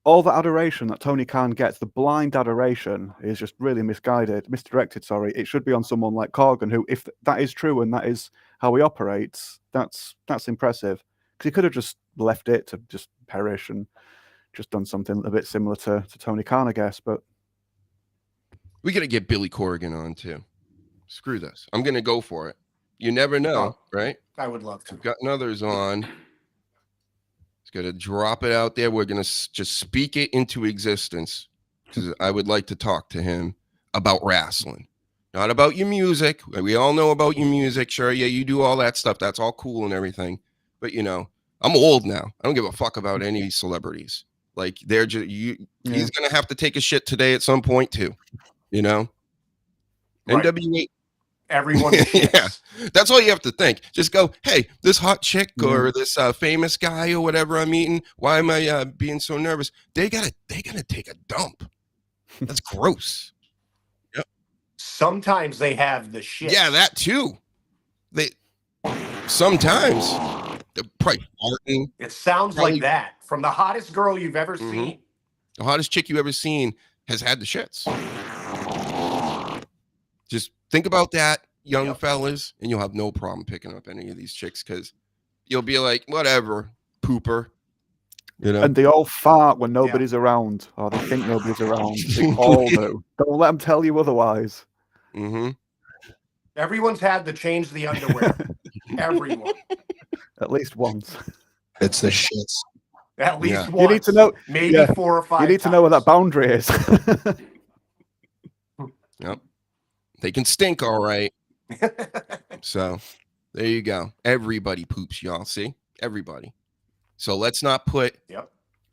all the adoration that Tony Khan gets, the blind adoration, is just really misdirected. Sorry, it should be on someone like Corgan, who, if that is true and that is how he operates, that's impressive. Because he could have just left it to just perish and just done something a bit similar to Tony Khan, I guess. But we got to get Billy Corgan on too. Screw this. I'm going to go for it. You never know, right? I would love to. We've gotten others on. He's got to drop it out there. We're going to just speak it into existence because I would like to talk to him about wrestling, not about your music. We all know about your music. Sure, yeah, you do all that stuff. That's all cool and everything. But, I'm old now. I don't give a fuck about any celebrities. Like, they're just, he's going to have to take a shit today at some point too, Right. NWA. Everyone yeah, that's all you have to think. Just go, hey, this hot chick or this famous guy or whatever I'm meeting, why am I being so nervous? They gotta take a dump. That's gross. Yep. Sometimes they have the shit. Yeah, that too. Sometimes they're probably farting. It sounds like that from the hottest girl you've ever seen. The hottest chick you ever seen has had the shits. Just think about that, young fellas, and you'll have no problem picking up any of these chicks because you'll be like, whatever, pooper. And they all fart when nobody's around, or they think nobody's around. They all do. Don't let them tell you otherwise. Everyone's had to change the underwear. Everyone. At least once. It's the shits. At least once. You need to know. Maybe 4 or 5 You need to know where that boundary is. Yep. They can stink, all right. So there you go. Everybody poops, y'all. See? Everybody. So let's not put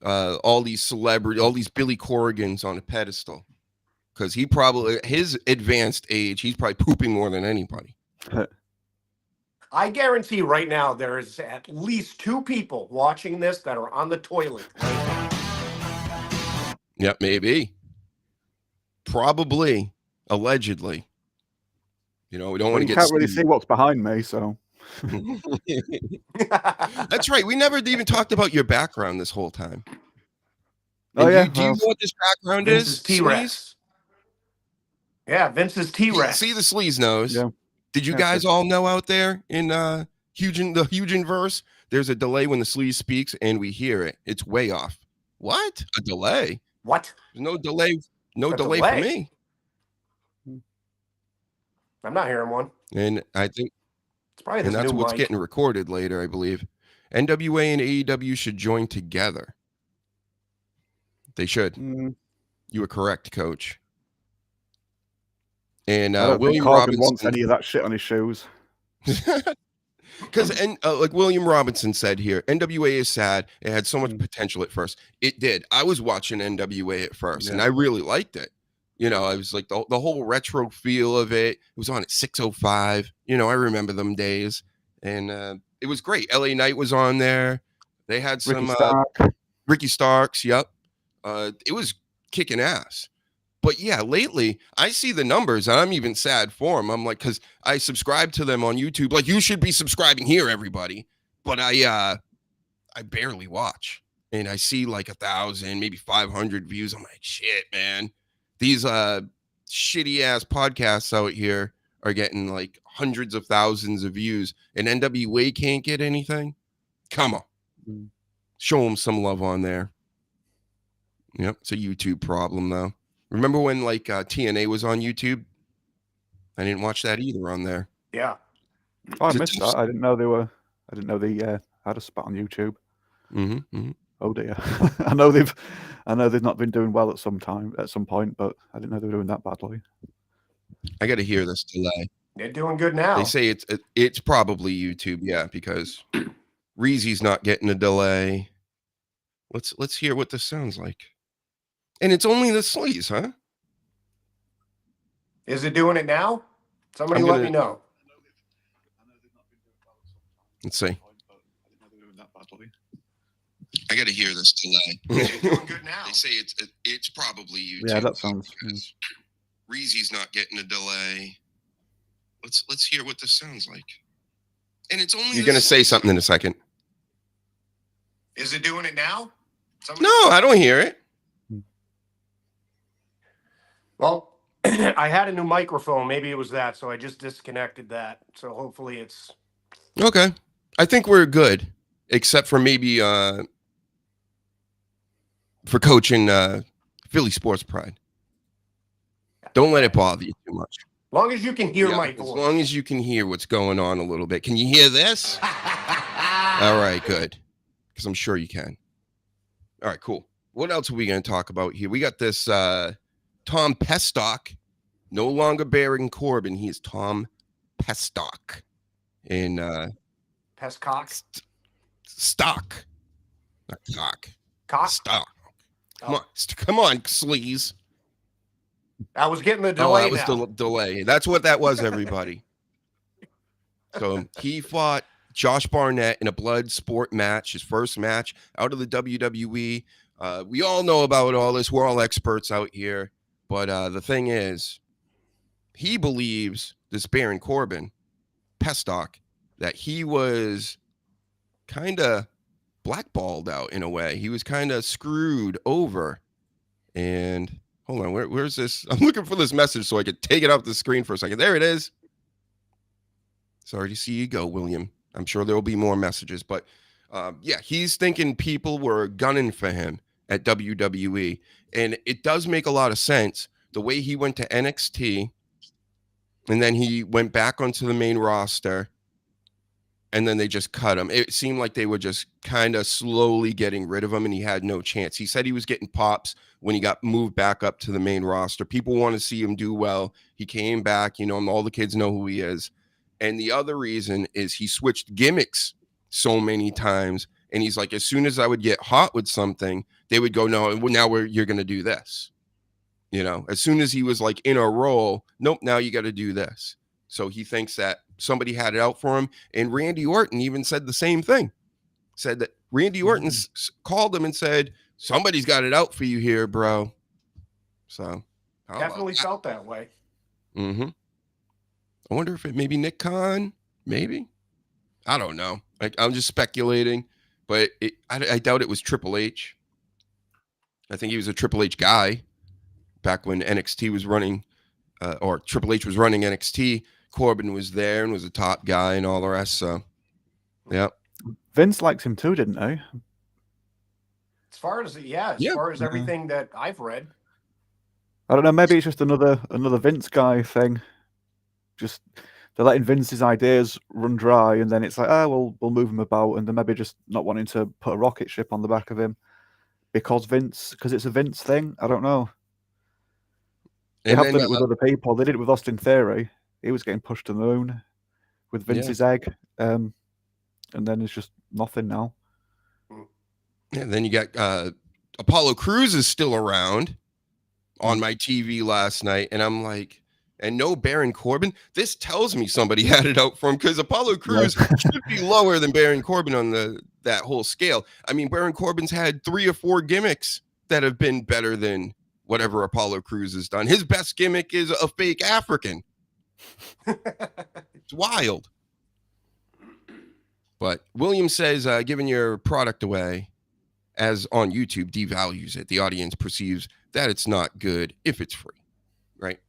all these celebrities, all these Billy Corgans on a pedestal. Because he probably, his advanced age, he's probably pooping more than anybody. I guarantee right now there is at least 2 people watching this that are on the toilet right now. Yep, maybe. Probably. Allegedly. We don't want to get. You can't really see what's behind me, so. That's right. We never even talked about your background this whole time. Oh, yeah. Do you know what this background Vince's is? T-Rex. Yeah, Vince's T-Rex. See the sleaze nose. Yeah. Did you guys all know out there in the Hugenverse? There's a delay when the sleaze speaks and we hear it. It's way off. What? A delay? What? There's no delay. No A delay delay? for me. I'm not hearing one. And I think, It's probably and this that's new what's mic. getting recorded later, I believe. NWA and AEW should join together. They should. You were correct, Coach. And I don't William think Corgan Robinson wants any of that shit on his shoes. Because like William Robinson said here, NWA is sad. It had so much potential at first. It did. I was watching NWA at first, and I really liked it. You know, I was like the whole retro feel of it. It was on at 6:05. You know, I remember them days, and it was great. LA Knight was on there. They had some Ricky Starks. Yep, it was kicking ass. But yeah, lately I see the numbers and I'm even sad for them. I'm like, because I subscribe to them on YouTube. Like, you should be subscribing here, everybody. But I barely watch, and I see like 1,000, maybe 500 views. I'm like, shit, man. These shitty ass podcasts out here are getting like hundreds of thousands of views, and NWA can't get anything. Come on, show them some love on there. Yep, it's a YouTube problem though. Remember when like TNA was on YouTube? I didn't watch that either on there. Yeah. Oh, I missed that. I didn't know they were. I didn't know they had a spot on YouTube. Oh dear. I know they've not been doing well at some point, but I didn't know they were doing that badly. I got to hear this delay. They're doing good now. They say it's probably YouTube, yeah, because Reezy's not getting a delay. Let's hear what this sounds like. And it's only the sleaze, huh? Is it doing it now? Somebody let me know. Let's see. I got to hear this delay. Is it doing good now? They say it's probably YouTube. Yeah, that sounds. Reezy's not getting a delay. Let's hear what this sounds like. And it's only. You're gonna say something in a second. Is it doing it now? No, I don't hear it. Well, I had a new microphone. Maybe it was that, so I just disconnected that. So hopefully it's okay. I think we're good, except for maybe for coaching Philly Sports Pride. Don't let it bother you too much. As long as you can hear my voice. As long as you can hear what's going on a little bit. Can you hear this? All right, good. Because I'm sure you can. All right, cool. What else are we going to talk about here? We got this Tom Pestock, no longer Baron Corbin. He is Tom Pestock. In Pestcock? Stock. Not cock. Cock? Stock. Come on, sleaze. I was getting the delay. Oh, that was the delay. That's what that was, everybody. So he fought Josh Barnett in a blood sport match, his first match out of the WWE. We all know about all this. We're all experts out here. But the thing is, he believes, this Baron Corbin, Pestock, that he was kind of blackballed out in a way. He was kind of screwed over. And hold on, where's this? I'm looking for this message so I could take it off the screen for a second. There it is. Sorry to see you go, William. I'm sure there will be more messages. But yeah, he's thinking people were gunning for him at WWE. And it does make a lot of sense. The way he went to NXT, and then he went back onto the main roster, and then they just cut him. It seemed like they were just kind of slowly getting rid of him, and he had no chance. He said he was getting pops when he got moved back up to the main roster. People want to see him do well. He came back, you know, and all the kids know who he is. And the other reason is he switched gimmicks so many times. And he's like, as soon as I would get hot with something, they would go, no, now you're going to do this. You know, as soon as he was like in a role, nope, now you got to do this. So he thinks that somebody had it out for him. And Randy Orton even said the same thing. Said that Randy Orton called him and said, somebody's got it out for you here, bro. So definitely felt that way. I wonder if it maybe Nick Khan, maybe. I don't know. I'm just speculating, but I doubt it was Triple H. I think he was a Triple H guy back when NXT was running, or Triple H was running NXT. Corbin was there and was a top guy and all the rest. So, yeah. Vince likes him too, didn't he? As far as far as everything that I've read. I don't know. Maybe it's just another Vince guy thing. Just they're letting Vince's ideas run dry, and then it's like, we'll move him about, and they're maybe just not wanting to put a rocket ship on the back of him because it's a Vince thing. I don't know. They have done it with other people. They did it with Austin Theory. He was getting pushed to the moon with Vince's egg, and then it's just nothing now. And then you got Apollo Crews is still around on my TV last night, and I'm like, and no Baron Corbin. This tells me somebody had it out for him, because Apollo Crews should be lower than Baron Corbin on that whole scale. I mean, Baron Corbin's had 3 or 4 gimmicks that have been better than whatever Apollo Crews has done. His best gimmick is a fake African. It's wild. But William says, giving your product away as on YouTube devalues it. The audience perceives that it's not good if it's free, right?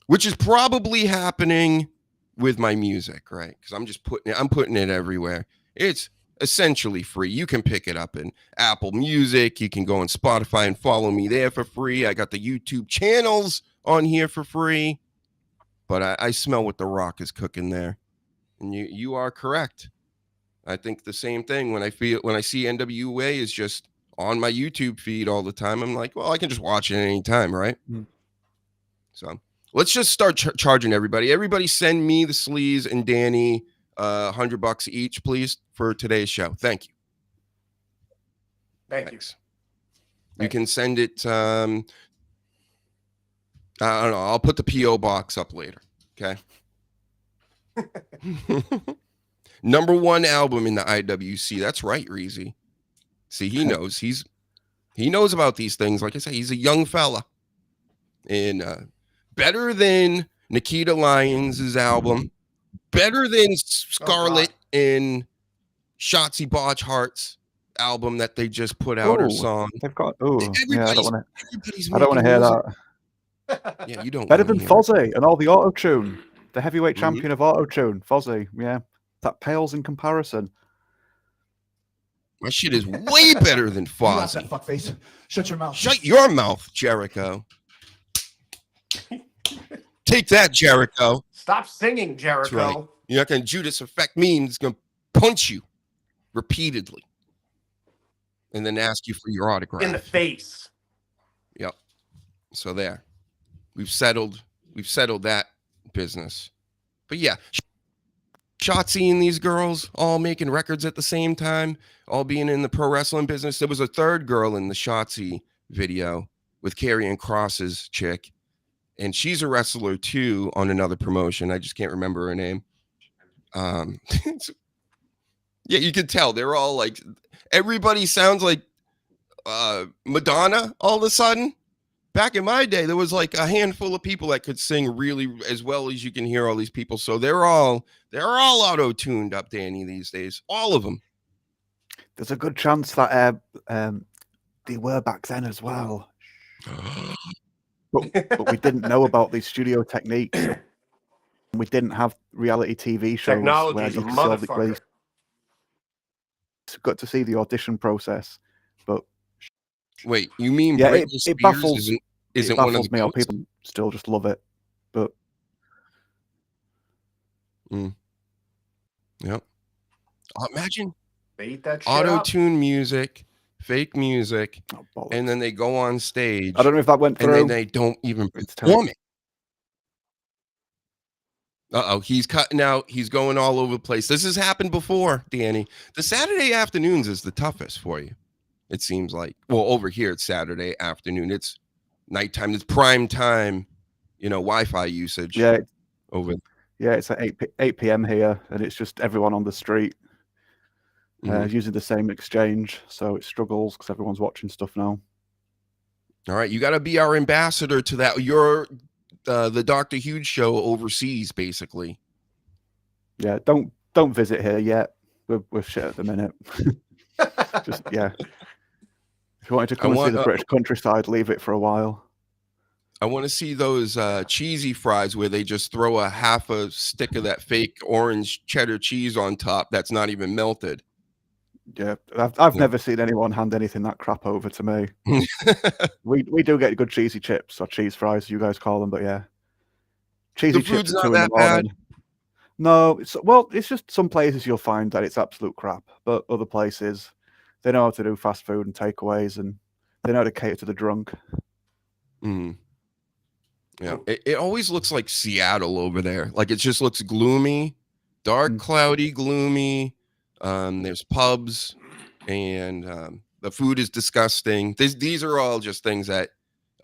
Which is probably happening with my music, right? Because I'm putting it everywhere. It's essentially free. You can pick it up in Apple Music. You can go on Spotify and follow me there for free. I got the YouTube channels on here for free. But I smell what The Rock is cooking there. And you are correct. I think the same thing when I see NWA is just on my YouTube feed all the time. I'm like, well, I can just watch it any time, right? So let's just start charging everybody. Everybody send me the sleaze and Danny $100 each, please, for today's show. Thank you. Thanks. You can send it. I don't know. I'll put the P.O. box up later. Okay. #1 album in the IWC. That's right, Reezy. See, he knows. He knows about these things. Like I say, he's a young fella. And better than Nikita Lyons' album. Better than Scarlett and Shotzi Botchhart's album that they just put out, or song. They've got. Yeah, I don't want to hear that. Yeah, you don't. Better than Fozzy and all the auto-tune. The heavyweight champion of auto-tune, Fozzy. Yeah, that pales in comparison. My shit is way better than Fozzy. You that fuckface. Shut your mouth. Shut your mouth, Jericho. Take that, Jericho. Stop singing, Jericho. That's right. You're not going to Judas affect me, and it's going to punch you repeatedly. And then ask you for your autograph. In the face. Yep. So there. We've settled that business. But yeah, Shotzi and these girls all making records at the same time, all being in the pro wrestling business. There was a third girl in the Shotzi video with Karrion Kross's chick, and she's a wrestler too on another promotion. I just can't remember her name. Yeah, you can tell they're all like, everybody sounds like Madonna all of a sudden. Back in my day, there was like a handful of people that could sing really as well as you can hear all these people. So they're all auto-tuned up, Danny, these days. All of them. There's a good chance that they were back then as well. but we didn't know about these studio techniques. We didn't have reality TV shows. Technology's a motherfucker. It's good to see the audition process, but wait, you mean it baffles isn't one of the me how people still just love it, but yep. Imagine they eat that shit auto-tune music, fake music, and then they go on stage. I don't know if that went through. And then they don't even perform it. He's cutting out. He's going all over the place. This has happened before, Danny. The Saturday afternoons is the toughest for you. It seems like. Well, over here it's Saturday afternoon. It's nighttime. It's prime time. Wi-Fi usage. Yeah. It's at 8 p.m. here, and it's just everyone on the street using the same exchange. So it struggles because everyone's watching stuff now. All right, you got to be our ambassador to that. You're the Dr. Huge show overseas, basically. Yeah, don't visit here yet. We're shit at the minute. Just if you wanted to come and see the British countryside, leave it for a while. I want to see those cheesy fries where they just throw a half a stick of that fake orange cheddar cheese on top that's not even melted. Yeah, I've never seen anyone hand anything that crap over to me. We do get good cheesy chips or cheese fries, you guys call them, but yeah. cheesy The chips food's at not 2 in the that bad? morning. No, it's just some places you'll find that it's absolute crap, but other places they know how to do fast food and takeaways, and they know how to cater to the drunk. Mm. Yeah, it always looks like Seattle over there. Like it just looks gloomy, dark, cloudy, gloomy. There's pubs, and the food is disgusting. These are all just things that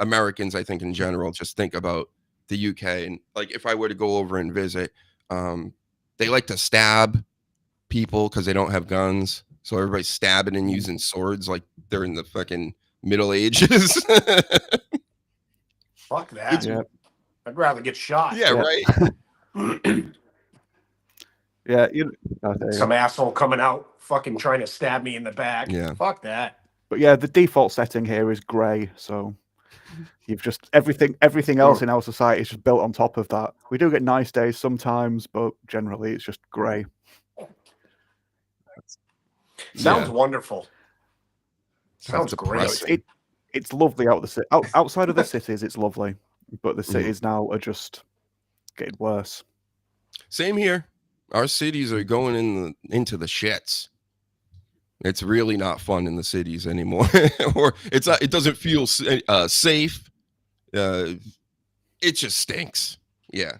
Americans, I think, in general, just think about the UK. And like, if I were to go over and visit, they like to stab people because they don't have guns. So everybody's stabbing and using swords like they're in the fucking Middle Ages. Fuck that. Yeah. I'd rather get shot. Yeah, right. Yeah, Some asshole coming out fucking trying to stab me in the back. Yeah. Fuck that. but yeah, the default setting here is grey, so you've just everything else in our society is just built on top of that. We do get nice days sometimes, but generally it's just grey. Sounds wonderful. Sounds depressing. great. It's lovely outside of the cities. It's lovely, but the cities now are just getting worse. Same here. Our cities are going into the shits. It's really not fun in the cities anymore, or it doesn't feel safe. It just stinks. Yeah.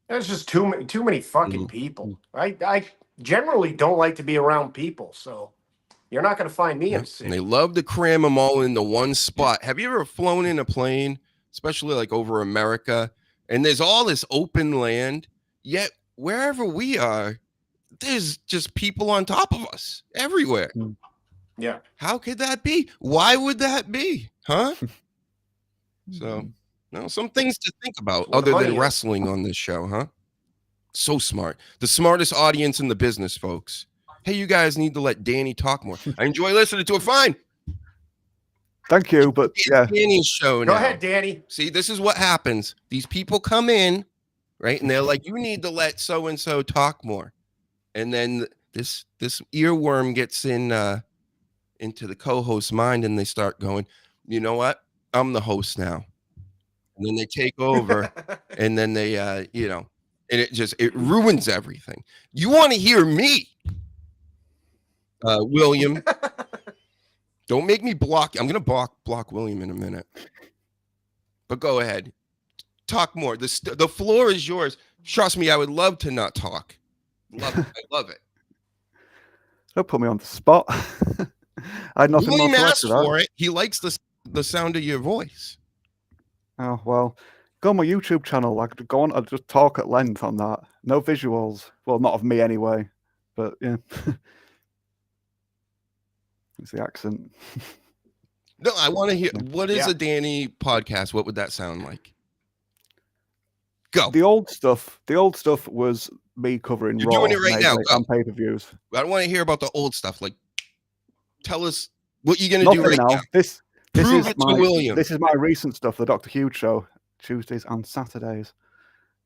There's just too many fucking people. I generally don't like to be around people, so you're not going to find me in the city. And they love to cram them all into one spot. Have you ever flown in a plane, especially like over America, and there's all this open land, yet wherever we are, there's just people on top of us everywhere. Yeah. How could that be? Why would that be? Huh? So, no, some things to think about other than wrestling on this show, huh? So smart. The smartest audience in the business, folks. Hey, you guys need to let Danny talk more. I enjoy listening to it. Fine. Thank you, but it's yeah. Danny's show now. Go ahead, Danny. See, this is what happens. These people come in, right? And they're like, you need to let so-and-so talk more. And then this earworm gets into the co-host's mind, and they start going, you know what? I'm the host now. And then they take over, and then they, and it ruins everything. You want to hear me, William? Don't make me block. I'm going to block William in a minute. But go ahead. Talk more. The floor is yours. Trust me, I would love to not talk. Love it. I love it. Don't put me on the spot. I had nothing William more to add asked to that. for it. He likes the sound of your voice. Oh, well, go on my YouTube channel. I could go on. I'll just talk at length on that. No visuals. Well, not of me anyway. But yeah. It's the accent. No, I want to hear. What is a Danny podcast? What would that sound like? Go. The old stuff was me covering You're Raw doing it right now. and pay-per-views. I don't want to hear about the old stuff. Like, tell us what you're going to do right now. This Prove is it to William. This is my recent stuff, the Dr. Huge show, Tuesdays and Saturdays.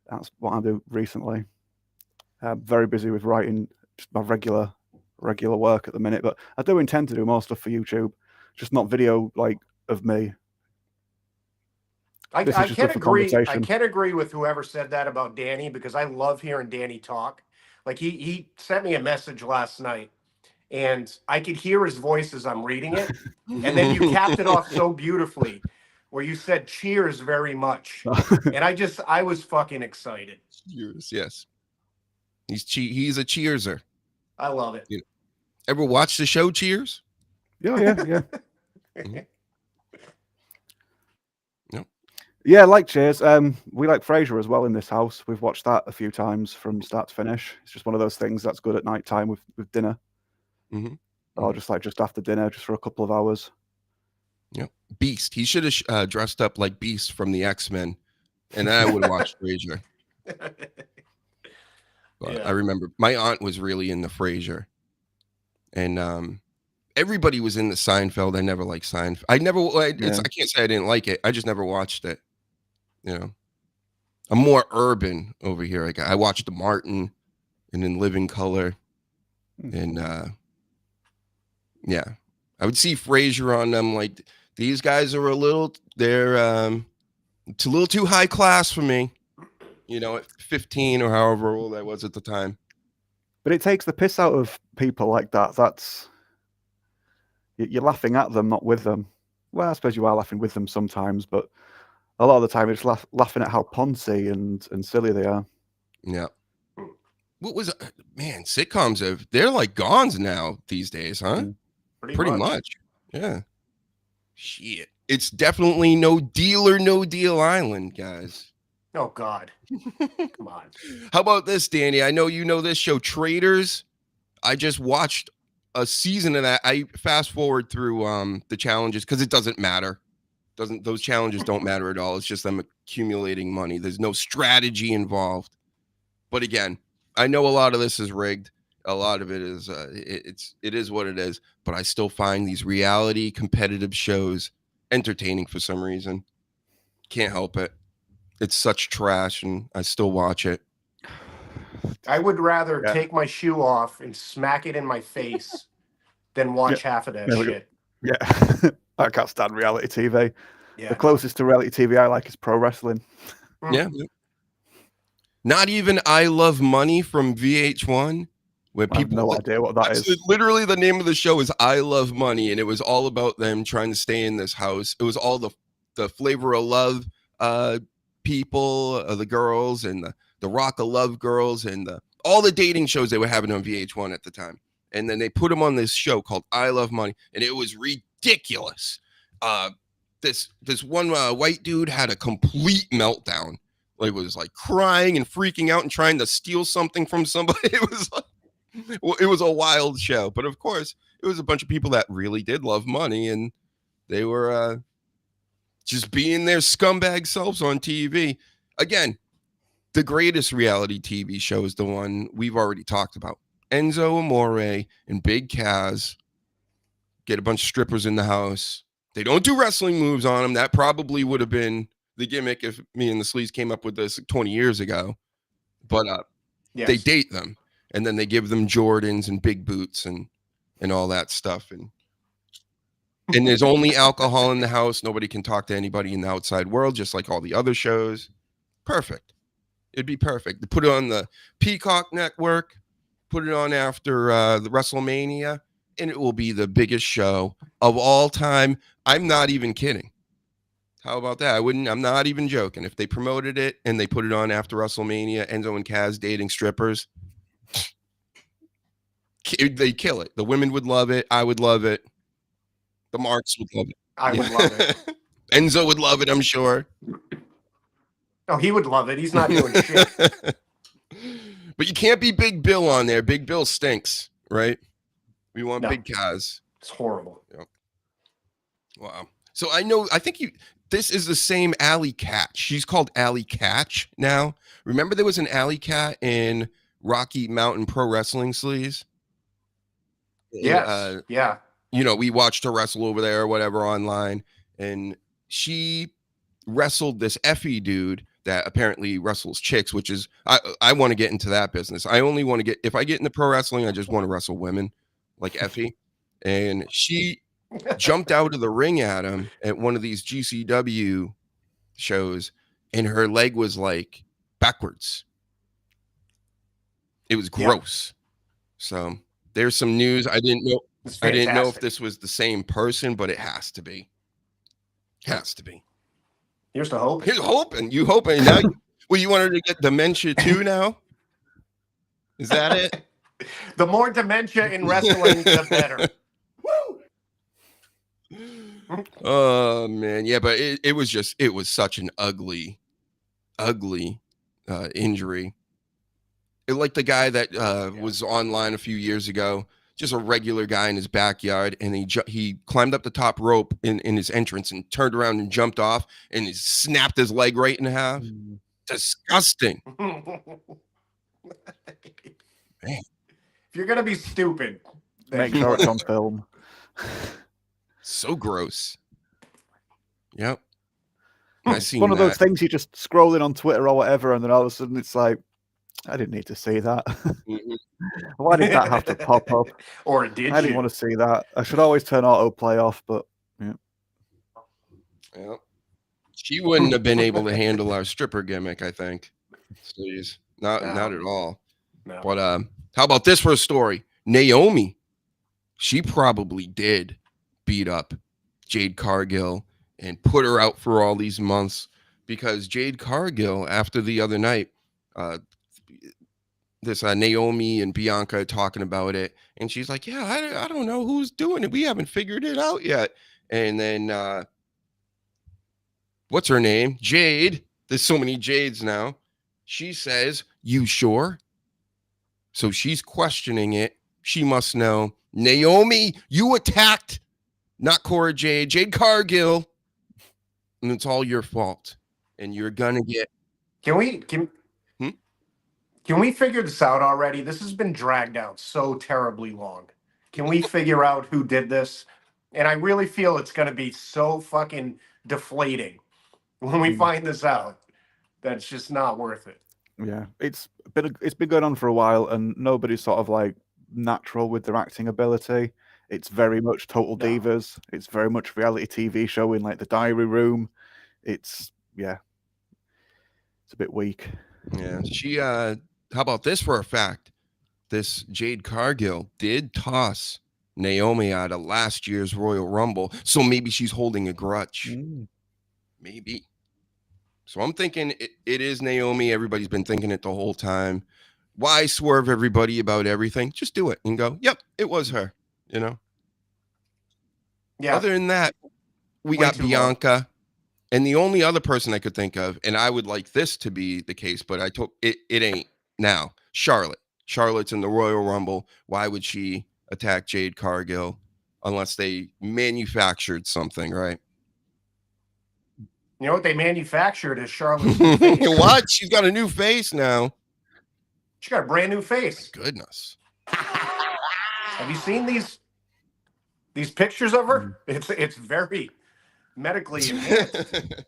That's what I do recently. I'm very busy with writing just my regular work at the minute, but I do intend to do more stuff for YouTube, just not video like of me. I can't agree with whoever said that about Danny, because I love hearing Danny talk. Like he sent me a message last night, and I could hear his voice as I'm reading it, and then you capped it off so beautifully, where you said "cheers very much," and I was fucking excited. Cheers, yes. He's a cheerser. I love it. Ever watch the show Cheers? Yeah. Mm-hmm. Yeah, I like Cheers. We like Frasier as well in this house. We've watched that a few times from start to finish. It's just one of those things that's good at night time with dinner. Mm-hmm. Or just after dinner, just for a couple of hours. Yeah. Beast. He should have dressed up like Beast from the X-Men, and then I would have watched Frasier. But I remember my aunt was really into Frasier, and everybody was into Seinfeld. I never liked Seinfeld. I can't say I didn't like it. I just never watched it. I'm more urban over here. Like I watched The Martin and In Living Color, and I would see Frasier on them. Like these guys are it's a little too high class for me. at 15 or however old I was at the time. But it takes the piss out of people like that. You're laughing at them, not with them. Well, I suppose you are laughing with them sometimes, but a lot of the time it's laughing at how poncy and silly they are. Yeah. What was man? Sitcoms they're like gones now these days, huh? Pretty much. Yeah. Shit. It's definitely no deal or no deal island, guys. Oh God. Come on. How about this, Danny? I know you know this show, Traders. I just watched a season of that. I fast forward through the challenges because it doesn't matter. Those challenges don't matter at all. It's just them accumulating money. There's no strategy involved. But again, I know a lot of this is rigged. A lot of it is it is what it is. But I still find these reality competitive shows entertaining for some reason. Can't help it. It's such trash, and I still watch it. I would rather take my shoe off and smack it in my face than watch half of that shit. Yeah, I can't stand reality TV. Yeah. The closest to reality TV I like is pro wrestling. Yeah. Not even I Love Money from VH1, where people have no idea what that is. Literally, the name of the show is I Love Money, and it was all about them trying to stay in this house. It was all the Flavor of Love people, the girls, and the Rock of Love girls, and all the dating shows they were having on VH1 at the time. And then they put them on this show called I Love Money, and it was ridiculous. This one white dude had a complete meltdown. Like, was like crying and freaking out and trying to steal something from somebody. It was like, well, it was a wild show. But of course, it was a bunch of people that really did love money, and they were just being their scumbag selves on TV. Again, the greatest reality TV show is the one we've already talked about. Enzo Amore and Big Kaz get a bunch of strippers in the house. They don't do wrestling moves on them. That probably would have been the gimmick if me and the Sleaze came up with this 20 years ago. But they date them, and then they give them Jordans and big boots and all that stuff. And there's only alcohol in the house. Nobody can talk to anybody in the outside world, just like all the other shows. Perfect. It'd be perfect. Put it on the Peacock Network, put it on after the WrestleMania, and it will be the biggest show of all time. I'm not even kidding. How about that? I'm not even joking. If they promoted it and they put it on after WrestleMania, Enzo and Kaz dating strippers, they'd kill it. The women would love it. I would love it. The Marks would love it. I would love it. Enzo would love it, I'm sure. Oh, he would love it. He's not doing shit. But you can't be Big Bill on there. Big Bill stinks, right? We want Big Kaz. It's horrible. Yep. Wow. So I think this is the same Alley Cat. She's called Alley Catch now. Remember there was an Alley Cat in Rocky Mountain Pro Wrestling, Sleaze? Yes. Yeah. We watched her wrestle over there or whatever online, and she wrestled this Effie dude that apparently wrestles chicks, which is I want to get into that business. I only want to if I get into pro wrestling, I just want to wrestle women like Effie. And she jumped out of the ring at him at one of these GCW shows, and her leg was like backwards. It was gross. So there's some news. I didn't know if this was the same person, but it has to be. Has to be. Here's to hope. Here's hoping. You hoping now? You wanted to get dementia too now? Is that it? The more dementia in wrestling, the better. Woo! Oh man, yeah, but it was such an ugly injury. Like the guy that was online a few years ago, just a regular guy in his backyard, and he climbed up the top rope in his entrance and turned around and jumped off, and he snapped his leg right in half. Disgusting. Man. If you're gonna be stupid, make sure it's on film. So gross. Yep. It's one of those things you just scrolling on Twitter or whatever, and then all of a sudden it's like, I didn't need to see that. Why did that have to pop up? Or did I didn't want to see that. I should always turn autoplay off, but yeah. Well, she wouldn't have been able to handle our stripper gimmick, I think. Please. Not at all. No. But how about this for a story? Naomi, she probably did beat up Jade Cargill and put her out for all these months, because Jade Cargill, after the other night, this Naomi and Bianca talking about it, and she's like, yeah, I don't know who's doing it. We haven't figured it out yet. And then what's her name? Jade. There's so many Jades now. She says, you sure? So she's questioning it. She must know. Naomi, you attacked not Cora Jade, Jade Cargill, and it's all your fault. And you're gonna get. Can we figure this out already? This has been dragged out so terribly long. Can we figure out who did this? And I really feel it's going to be so fucking deflating when we find this out that it's just not worth it. Yeah, it's been going on for a while, and nobody's sort of like natural with their acting ability. It's very much Total Divas. It's very much reality TV show in like the diary room. It's a bit weak. Yeah, she how about this for a fact? This Jade Cargill did toss Naomi out of last year's Royal Rumble, so maybe she's holding a grudge. Maybe. So I'm thinking it is Naomi. Everybody's been thinking it the whole time. Why swerve everybody about everything? Just do it and go, yep, it was her, you know? Yeah. Other than that, we got Bianca. And the only other person I could think of, and I would like this to be the case, but I told it ain't now. Charlotte. Charlotte's in the Royal Rumble. Why would she attack Jade Cargill unless they manufactured something, right? You know what they manufactured is Charlotte's new face. What? She's got a new face now. She got a brand new face. Goodness. Have you seen these pictures of her? It's very medically enhanced.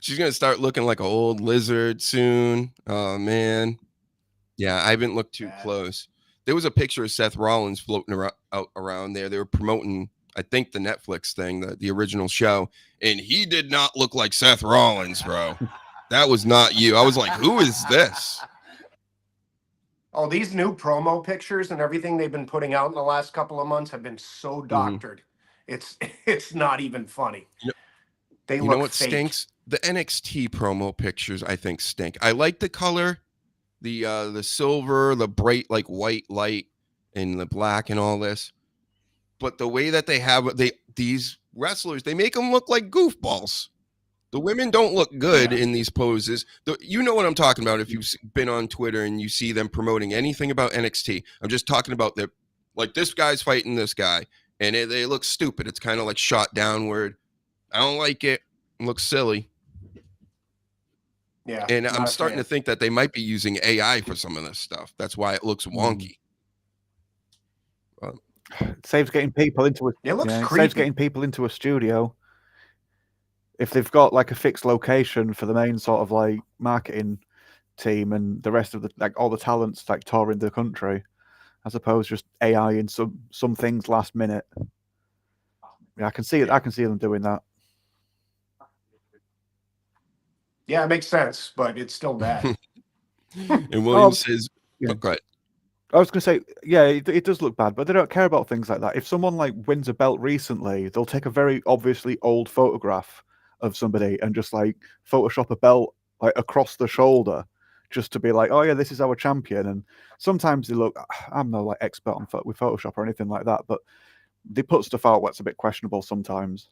She's gonna start looking like an old lizard soon. Oh man. Yeah, I haven't looked too close. There was a picture of Seth Rollins floating around there. They were promoting, I think, the Netflix thing, the original show, and he did not look like Seth Rollins, bro. That was not you. I was like, who is this? Oh, these new promo pictures and everything they've been putting out in the last couple of months have been so doctored. It's not even funny. They look know what fake. Stinks? The NXT promo pictures, I think, stink. I like the color, the silver, the bright like white light, and the black and all this. But the way that they have these wrestlers, they make them look like goofballs. The women don't look good in these poses. You know what I'm talking about if you've been on Twitter and you see them promoting anything about NXT. I'm just talking about like this guy's fighting this guy, and they look stupid. It's kind of like shot downward. I don't like it. It looks silly. Yeah. And I'm starting to think that they might be using AI for some of this stuff. That's why it looks wonky. It saves getting people into it saves getting people into a studio. If they've got like a fixed location for the main sort of like marketing team and the rest of the like all the talents like touring the country, as opposed to just AI in some things last minute. Yeah, I can see it. I can see them doing that. Yeah, it makes sense, but it's still bad. And William says, yeah. Go ahead. I was going to say, yeah, it does look bad, but they don't care about things like that. If someone like wins a belt recently, they'll take a very obviously old photograph of somebody and just like Photoshop a belt like across the shoulder just to be like, oh yeah, this is our champion. And sometimes they look, I'm no like expert on with Photoshop or anything like that, but they put stuff out that's a bit questionable sometimes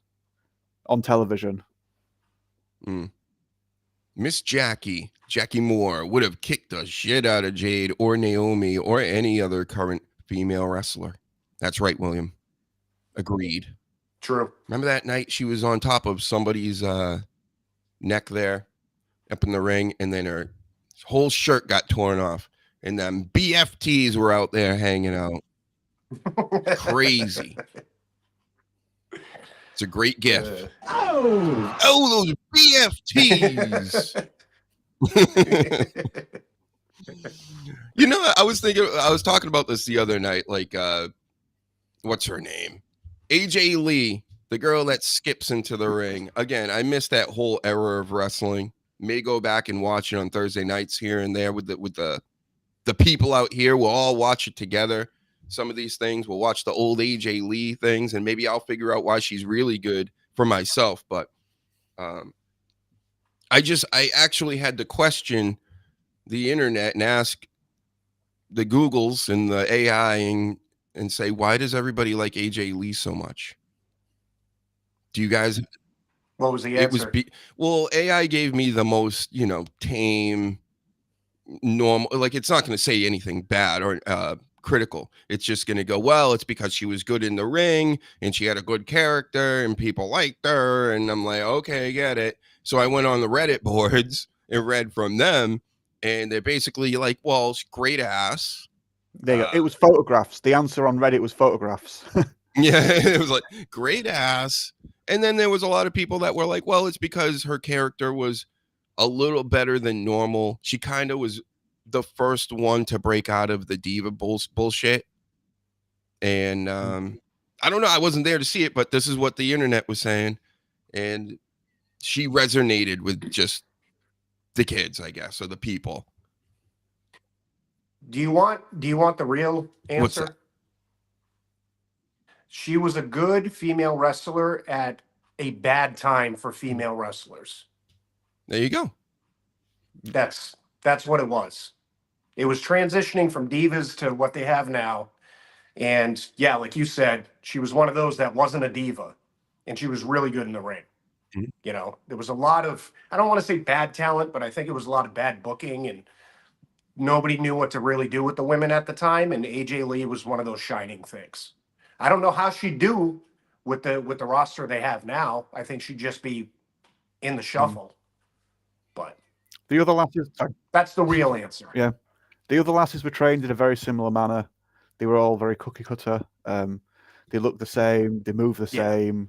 on television. Miss Jackie Moore would have kicked the shit out of Jade or Naomi or any other current female wrestler. That's right, William. Agreed. True. Remember that night she was on top of somebody's neck there up in the ring, and then her whole shirt got torn off, and them BFTs were out there hanging out. Crazy. It's a great gift. Those BFTs. You know, I was talking about this the other night. Like, what's her name? AJ Lee, the girl that skips into the ring. Again, I missed that whole era of wrestling. may go back and watch it on Thursday nights here and there with the people out here. We'll all watch it together. Some of these things, we'll watch the old AJ Lee things, and maybe I'll figure out why she's really good for myself. But I actually had to question the internet and ask the Googles and the AI and say, why does everybody like AJ Lee so much? Do you guys? What was the answer? Well, AI gave me the most, tame, normal. Like, it's not going to say anything bad or critical. It's just going to go, well, it's because she was good in the ring and she had a good character and people liked her. And I'm like, okay, I get it. So I went on the Reddit boards and read from them, and they're basically like, well, great ass. There you go. It was photographs. The answer on Reddit was photographs. Yeah, it was like, great ass. And then there was a lot of people that were like, well, it's because her character was a little better than normal. She kind of was the first one to break out of the diva bullshit. And I don't know. I wasn't there to see it, but this is what the internet was saying. And she resonated with just the kids, I guess, or the people. Do you want the real answer? What's that? She was a good female wrestler at a bad time for female wrestlers. There you go. That's what it was. It was transitioning from divas to what they have now. And yeah, like you said, she was one of those that wasn't a diva, and she was really good in the ring. Mm-hmm. There was a lot of, I don't want to say bad talent, but I think it was a lot of bad booking, and nobody knew what to really do with the women at the time. And AJ Lee was one of those shining things. I don't know how she'd do with the roster they have now. I think she'd just be in the shuffle. But the other lasses, that's the real answer. Yeah, the other lasses were trained in a very similar manner. They were all very cookie cutter. They looked the same. They moved the same,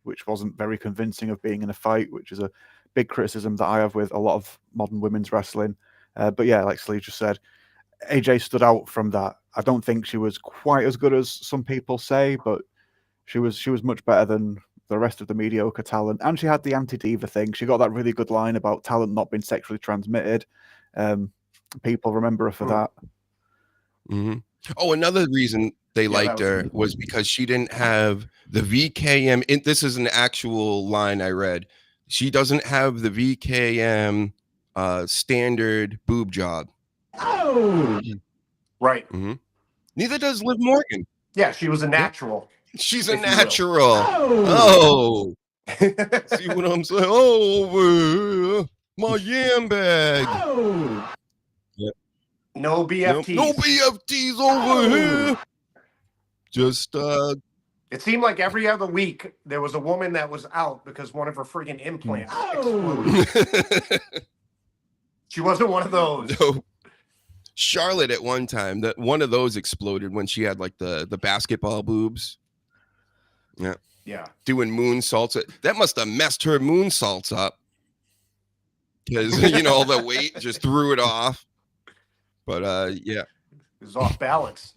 which wasn't very convincing of being in a fight, which is a big criticism that I have with a lot of modern women's wrestling. But yeah, like Slee just said, AJ stood out from that. I don't think she was quite as good as some people say, but she was much better than the rest of the mediocre talent. And she had the anti-diva thing. She got that really good line about talent not being sexually transmitted. People remember her for that. Mm-hmm. Oh, another reason they liked her was because she didn't have the VKM. This is an actual line I read. She doesn't have the VKM standard boob job. Oh, right. Mm-hmm. Neither does Liv Morgan. Yeah, she was a natural. She's a natural. Oh. See what I'm saying? Oh, my yam bag. Oh. Yep. No BFTs. No BFTs over here. Just it seemed like every other week there was a woman that was out because one of her friggin' implants exploded. She wasn't one of those. No. Charlotte at one time, that one of those exploded when she had like the basketball boobs. Yeah. Yeah. Doing moonsaults. That must have messed her moonsaults up. Because all the weight just threw it off. But yeah. It was off balance.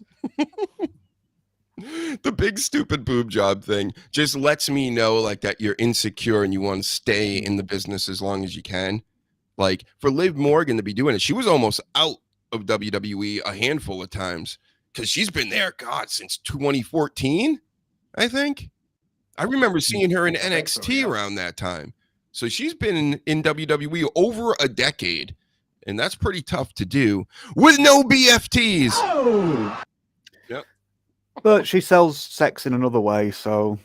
The big stupid boob job thing just lets me know like that you're insecure and you want to stay in the business as long as you can. Like for Liv Morgan to be doing it, she was almost out of WWE a handful of times because she's been there, God, since 2014, I think. I remember seeing her in NXT around that time. So she's been in WWE over a decade, and that's pretty tough to do with no BFTs. Oh. Yep. But she sells sex in another way, so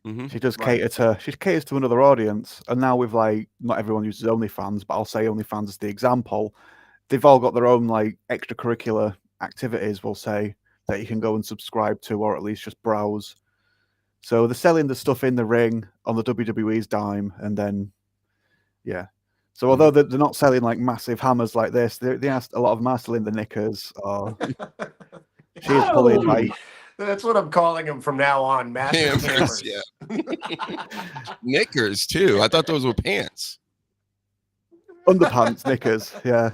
she does cater to another audience. And now with like, not everyone uses OnlyFans, but I'll say OnlyFans as the example. They've all got their own like extracurricular activities, we'll say, that you can go and subscribe to, or at least just browse. So they're selling the stuff in the ring on the WWE's dime, and then, yeah. So although they're not selling like massive hammers like this, a lot of them are selling the knickers. Or she is pulling like. That's what I'm calling them from now on. Massive hammers. Yeah. Knickers too. I thought those were pants. Underpants, knickers. Yeah.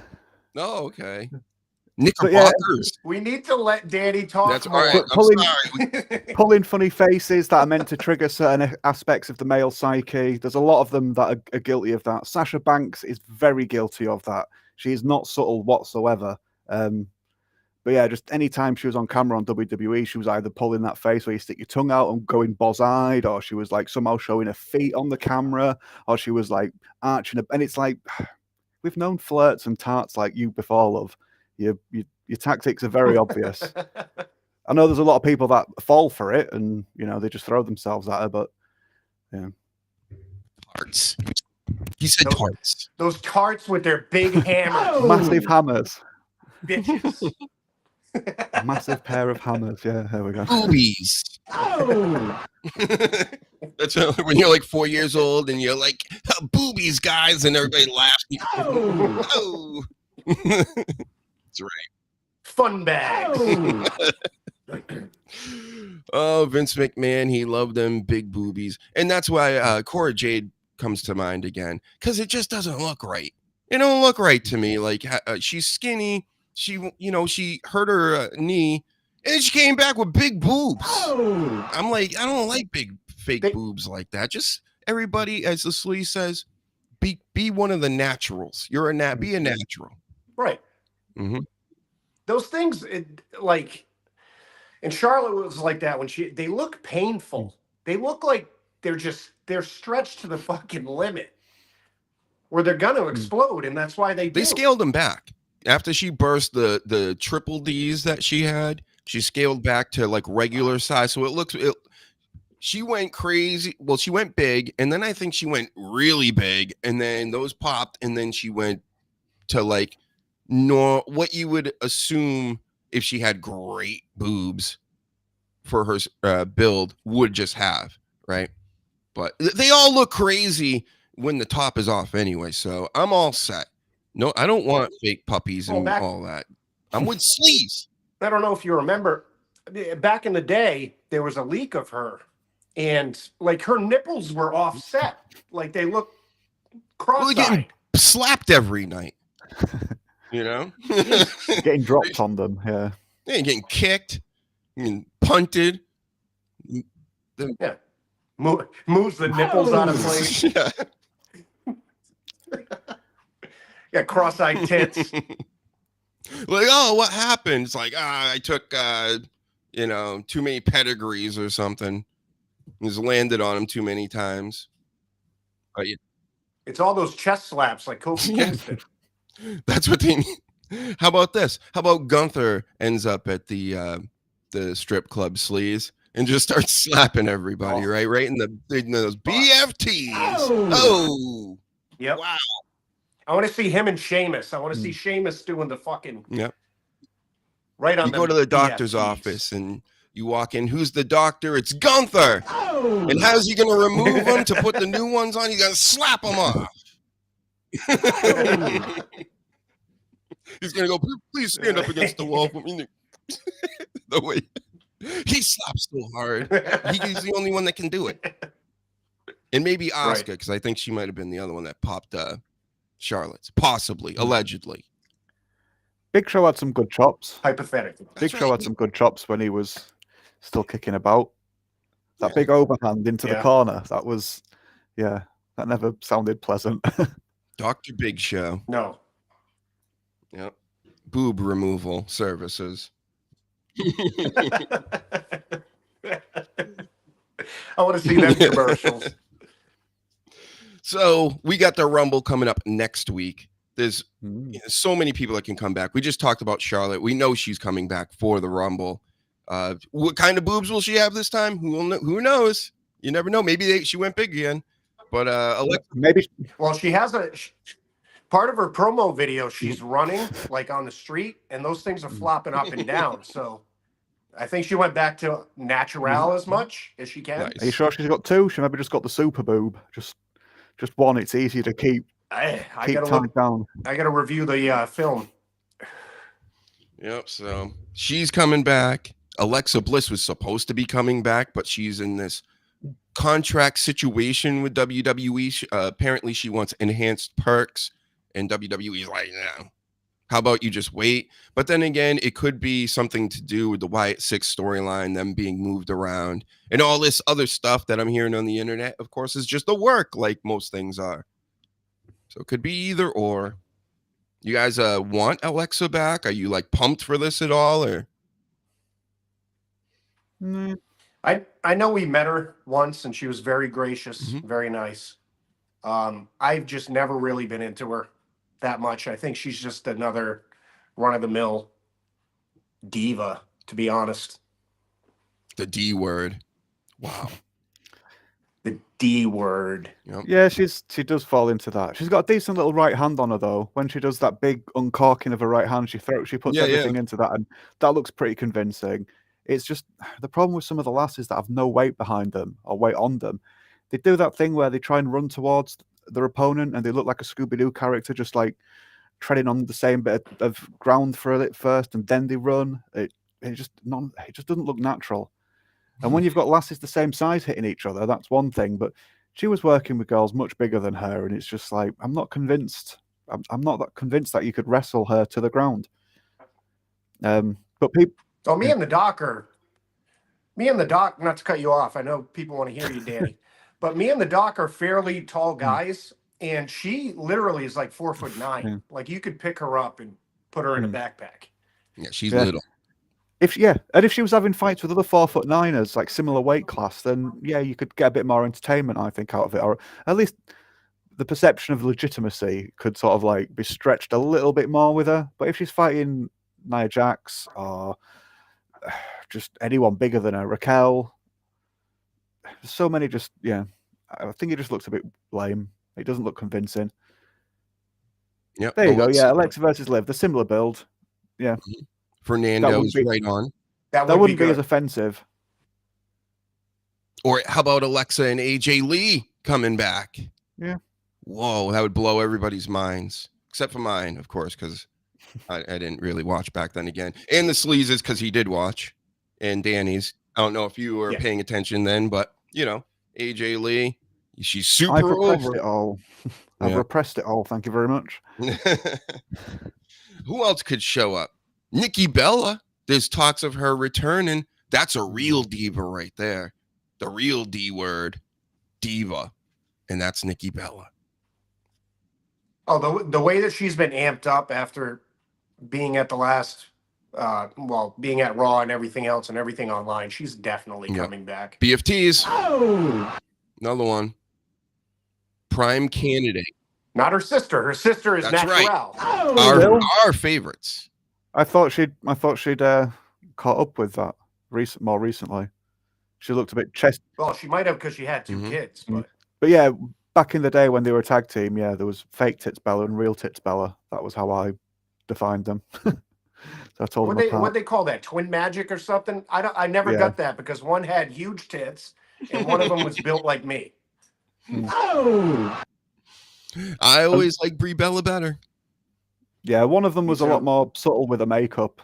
Oh, okay. Knickerbockers. We need to let Danny talk That's all more. right. I'm sorry. Pulling funny faces that are meant to trigger certain aspects of the male psyche. There's a lot of them that are guilty of that. Sasha Banks is very guilty of that. She is not subtle whatsoever. But yeah, just any time she was on camera on WWE, she was either pulling that face where you stick your tongue out and going boz-eyed, or she was like somehow showing her feet on the camera, or she was like arching up. And it's like, we've known flirts and tarts like you before, love. Your tactics are very obvious. I know there's a lot of people that fall for it, and you know they just throw themselves at her. But yeah, Tarts. He said tarts. Those tarts with their big hammers. massive hammers. Bitches. A massive pair of hammers. Yeah, there we go. Boobies. That's when you're like 4 years old and you're like, boobies, guys, and everybody laughs. Oh. That's right. Fun bags. Oh, Vince McMahon, he loved them big boobies. And that's why Cora Jade comes to mind again, because it just doesn't look right. It don't look right to me. Like, she's skinny. She hurt her knee, and then she came back with big boobs. I'm like, I don't like big fake boobs like that. Just everybody, as the sleaze says, be one of the naturals. Be a natural. Right. Mm-hmm. Those things, like, and Charlotte was like that when they look painful. They look like they're stretched to the fucking limit where they're gonna explode, and that's why they scaled them back. After she burst the triple D's that she had, she scaled back to like regular size. So she went crazy. Well, she went big, and then I think she went really big, and then those popped, and then she went to like what you would assume if she had great boobs for her build would just have, right? But they all look crazy when the top is off anyway, so I'm all set. No, I don't want fake puppies and all that. I'm with sleaze. I don't know if you remember, back in the day, there was a leak of her, and like her nipples were offset, like they look cross-eyed. Getting slapped every night, you know, getting dropped on them. Yeah, getting kicked, and punted. Yeah, moves the nipples out of place. Yeah. Yeah, cross-eyed tits. Like, oh, what happened? It's like, I took, too many pedigrees or something. Just landed on him too many times. But it's all those chest slaps like Kofi Kingston. That's what they need. How about this? How about Gunther ends up at the strip club sleaze and just starts slapping everybody, right in those BFTs. Oh. Yep. Wow. I want to see him and Sheamus. I want to see Sheamus doing the fucking. Yep. Right on. You go to the doctor's office and you walk in. Who's the doctor? It's Gunther. And how's he going to remove them to put the new ones on? He's going to slap them off. He's going to go, please stand up against the wall for me. The way he slaps so hard. He's the only one that can do it. And maybe Asuka, because I think she might have been the other one that popped Charlotte's, possibly, allegedly. Big Show had some good chops. Hypothetically. Big Show had some good chops when he was still kicking about. That big overhand into the corner, that never sounded pleasant. Dr. Big Show. No. Yep. Boob removal services. I want to see them commercials. So we got the Rumble coming up next week. There's so many people that can come back. We just talked about Charlotte. We know she's coming back for the Rumble. What kind of boobs will she have this time? Who knows? You never know. Maybe she went big again. But maybe. Well, she has part of her promo video. She's running like on the street, and those things are flopping up and down. So I think she went back to natural as much as she can. Nice. Are you sure she's got two? She maybe just got the super boob. Just one. It's easier to keep tied down. I got to review the film. Yep. So she's coming back. Alexa Bliss was supposed to be coming back, but she's in this contract situation with WWE. Apparently, she wants enhanced perks, and WWE's like, no. How about you just wait? But then again, it could be something to do with the Wyatt Six storyline, them being moved around, and all this other stuff that I'm hearing on the internet, of course, is just a work like most things are. So it could be either or. You guys want Alexa back? Are you like pumped for this at all? Or I know we met her once and she was very gracious, very nice. I've just never really been into her that much. I think she's just another run-of-the-mill diva, to be honest. the D word. Wow. The D word. Yep. Yeah, she does fall into that. She's got a decent little right hand on her though. When she does that big uncorking of her right hand, she puts everything into that, and that looks pretty convincing. It's just the problem with some of the lasses that have no weight behind them or weight on them. They do that thing where they try and run towards their opponent and they look like a Scooby-Doo character, just like treading on the same bit of ground for it first and then they run. It just doesn't look natural. And when you've got lasses the same size hitting each other, that's one thing. But she was working with girls much bigger than her, and it's just like I'm not convinced. I'm not that convinced that you could wrestle her to the ground. But people. Oh, me and the doc, not to cut you off. I know people want to hear you, Danny, but me and the doc are fairly tall guys, and she literally is like 4'9". Yeah. Like you could pick her up and put her in a backpack. Yeah, she's little. If she was having fights with other 4'9"ers, like similar weight class, then yeah, you could get a bit more entertainment, I think, out of it, or at least the perception of legitimacy could sort of like be stretched a little bit more with her. But if she's fighting Nia Jax or just anyone bigger than her, Raquel, so many I think it just looks a bit lame. It doesn't look convincing. Yep. There you go. Yeah, Alexa versus Liv, the similar build. Yeah. Fernando's right on. That wouldn't be as offensive. Or how about Alexa and AJ Lee coming back? Yeah. Whoa, that would blow everybody's minds, except for mine, of course, because I didn't really watch back then again. And the Sleazes, because he did watch. And Danny's. I don't know if you were paying attention then, but, AJ Lee, she's super I've repressed over. it all. I've repressed it all. Thank you very much. Who else could show up? Nikki Bella. There's talks of her returning. That's a real diva right there. The real D word, diva. And that's Nikki Bella. Oh, the way that she's been amped up after being at the last, being at Raw and everything else and everything online, she's definitely coming back. BFTs. Oh, another one. Prime candidate. Not her sister. Her sister is That's natural. Right. Oh. Our favorites. I thought she'd caught up with that more recently. She looked a bit Well, she might have because she had two kids, but yeah, back in the day when they were a tag team, yeah, there was fake Tits Bella and real Tits Bella. That was how I defined them. So I told them apart. What they call that, twin magic or something? I never got that because one had huge tits and one of them was built like me. Oh, I always like Brie Bella better. Yeah, one of them was a lot more subtle with the makeup.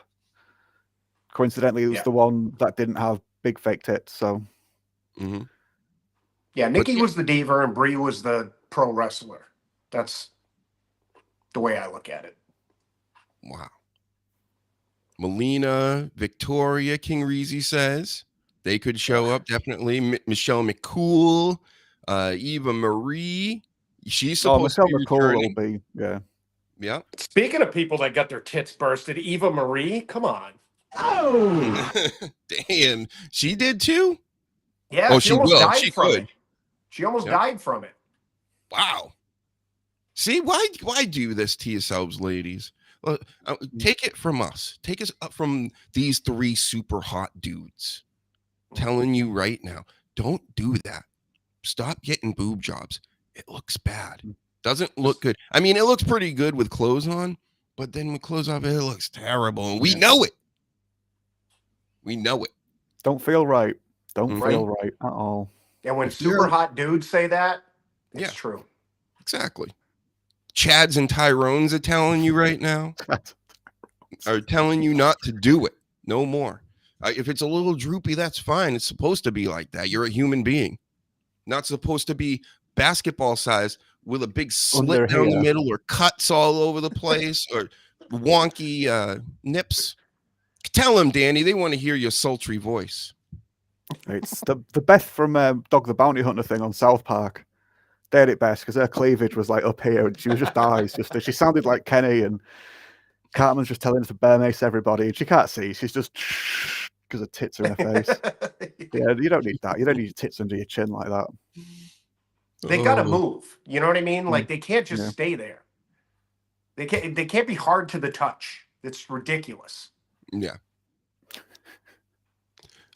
Coincidentally, it was the one that didn't have big fake tits. So, yeah, Nikki was the diva and Brie was the pro wrestler. That's the way I look at it. Wow. Melina, Victoria, King Reezy says they could show up definitely. Michelle McCool, Eva Marie. She's supposed to be returning. Yeah. Speaking of people that got their tits bursted, Eva Marie, come on. Oh, damn. She did too? Yeah. Oh, she will. She from could. It. She almost died from it. Wow. See, why do this to yourselves, ladies? Well, take it from us. Take us up from these three super hot dudes. Telling you right now, don't do that. Stop getting boob jobs. It looks bad. Doesn't look good. I mean, it looks pretty good with clothes on, but then with clothes off, it looks terrible. And we know it. We know it. Don't feel right. Don't feel right at all. And when super hot dudes say that, it's true. Exactly. Chads and Tyrones are telling you right now, are telling you not to do it. No more. If it's a little droopy, that's fine. It's supposed to be like that. You're a human being. Not supposed to be basketball size with a big slit down the middle or cuts all over the place or wonky nips. Tell them, Danny. They want to hear your sultry voice. It's the Beth from Dog the Bounty Hunter thing on South Park. They had it best because her cleavage was like up here, and she was just eyes. She sounded like Kenny, and Cartman's just telling her to bear mace everybody, and she can't see. She's just because her tits are in her face. Yeah, you don't need that. You don't need your tits under your chin like that. They gotta move. You know what I mean? Like they can't just stay there. They can't be hard to the touch. It's ridiculous. Yeah.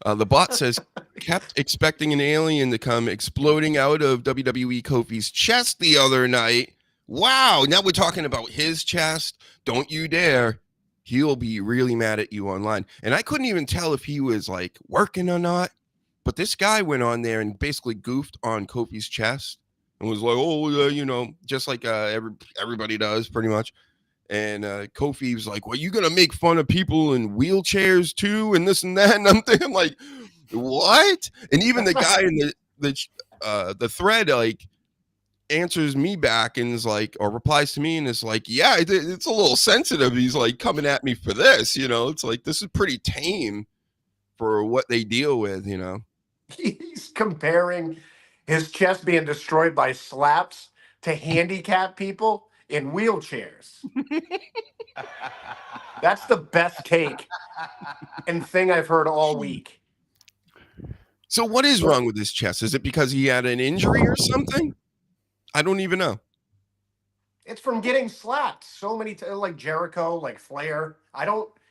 The bot says, kept expecting an alien to come exploding out of WWE Kofi's chest the other night. Wow. Now we're talking about his chest. Don't you dare. He'll be really mad at you online. And I couldn't even tell if he was like working or not. But this guy went on there and basically goofed on Kofi's chest and was like, oh, you know, just like everybody does pretty much. And Kofi was like, well, you going to make fun of people in wheelchairs too and this and that? And I'm thinking like, what? And even the guy in the thread like answers me back and is like, or replies to me and is like, yeah, it's a little sensitive. He's like coming at me for this, you know, it's like, this is pretty tame for what they deal with, you know. He's comparing his chest being destroyed by slaps to handicapped people in wheelchairs. That's the best take and thing I've heard all week. So what is wrong with his chest? Is it because he had an injury or something? I don't even know. It's from getting slapped so many times, like Jericho, like Flair.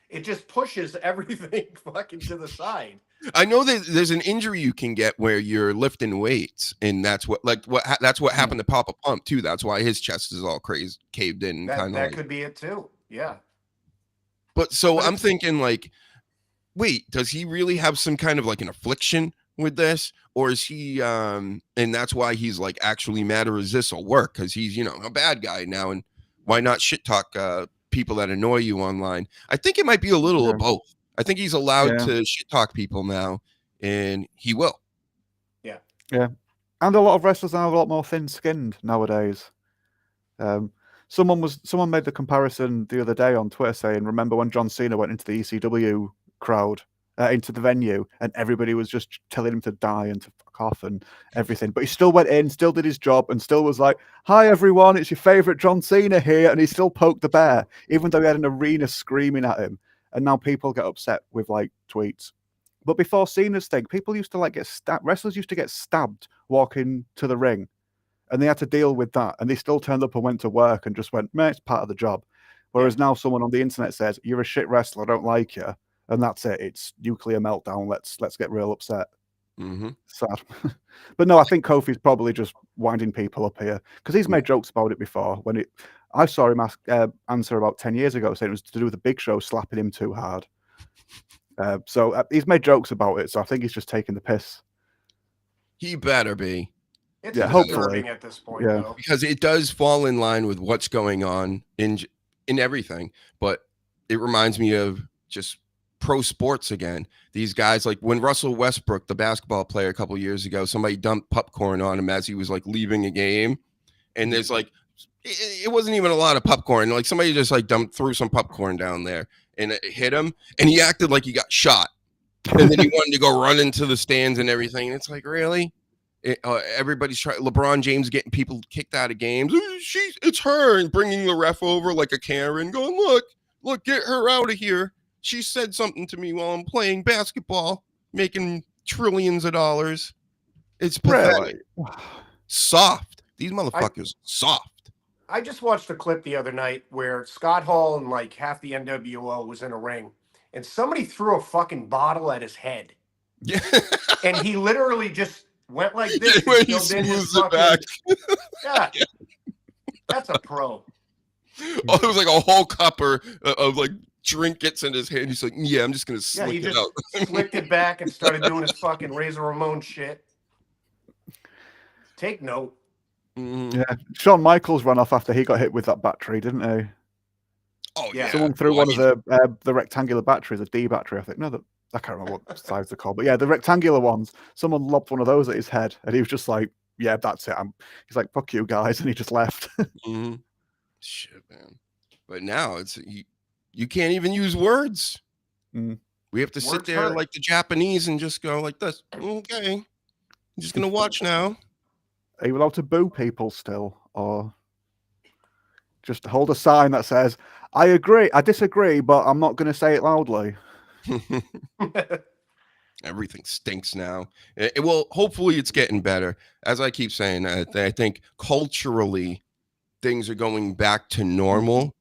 It just pushes everything fucking to the side. I know that there's an injury you can get where you're lifting weights, and that's what happened to Papa Pump too. That's why his chest is all crazy, caved in. That could be it too. Yeah. But I'm thinking like, wait, does he really have some kind of like an affliction with this, or is he? And that's why he's like actually mad, or is this a work? Because he's a bad guy now, and why not shit talk people that annoy you online? I think it might be a little of both. I think he's allowed to shit talk people now, and he will. Yeah. Yeah. And a lot of wrestlers are a lot more thin-skinned nowadays. Someone made the comparison the other day on Twitter saying, remember when John Cena went into the ECW crowd, into the venue, and everybody was just telling him to die and to fuck off and everything. But he still went in, still did his job, and still was like, hi, everyone, it's your favorite John Cena here. And he still poked the bear, even though he had an arena screaming at him. And now people get upset with like tweets. But before Cena's thing, people used to like get stabbed. Wrestlers used to get stabbed walking to the ring, and they had to deal with that. And they still turned up and went to work and just went, man, it's part of the job. Whereas now someone on the internet says, you're a shit wrestler, I don't like you. And that's it. It's nuclear meltdown. Let's get real upset. Mm-hmm. Sad. But no, I think Kofi's probably just winding people up here because he's made jokes about it before. I saw him answer about 10 years ago saying it was to do with the Big Show slapping him too hard. So he's made jokes about it. So I think he's just taking the piss. He better be. It's hopefully at this point, though. Because it does fall in line with what's going on in everything. But it reminds me of just pro sports again. These guys, like when Russell Westbrook, the basketball player, a couple years ago, somebody dumped popcorn on him as he was like leaving a game, and there's like it wasn't even a lot of popcorn. Like somebody just like threw some popcorn down there, and it hit him, and he acted like he got shot, and then he wanted to go run into the stands and everything. And it's like, really? Everybody's trying. LeBron James getting people kicked out of games. It's her, and bringing the ref over like a Karen, going, look, get her out of here. She said something to me while I'm playing basketball, making trillions of dollars. It's pathetic. Really? Soft. These motherfuckers soft. I just watched a clip the other night where Scott Hall and like half the NWO was in a ring, and somebody threw a fucking bottle at his head. Yeah. And he literally just went like this. Yeah, he smooths it back. Yeah. That's a pro. Oh, it was like a whole cupper of like drink gets in his hand. He's like, yeah, I'm just gonna slick it out. Slicked it back and started doing his fucking Razor Ramon shit. Take note. Mm-hmm. Yeah, Shawn Michaels ran off after he got hit with that battery, didn't he? Oh yeah. Someone threw one of the rectangular batteries, a D battery, I think. No, I can't remember what size they're called, but yeah, the rectangular ones. Someone lobbed one of those at his head, and he was just like, "Yeah, that's it." He's like, "Fuck you guys," and he just left. Mm-hmm. Shit, man. But now it's you can't even use words. We have to sit Words there hurt. like the Japanese and just go like this. Okay, I'm just gonna watch now. Are you allowed to boo people still, or just hold a sign that says, I disagree, but I'm not going to say it loudly? Everything stinks now. Well, hopefully it's getting better. As I keep saying, I think culturally things are going back to normal.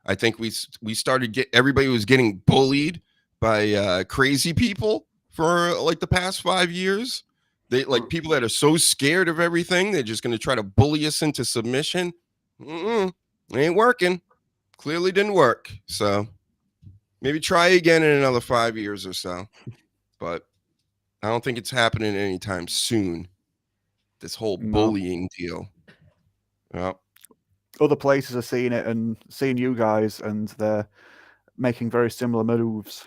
I think we started everybody was getting bullied by crazy people for like the past 5 years. They like people that are so scared of everything, they're just going to try to bully us into submission. It ain't working. Clearly didn't work. So maybe try again in another 5 years or so. But I don't think it's happening anytime soon. This whole bullying deal. Well, other places are seeing it and seeing you guys, and they're making very similar moves.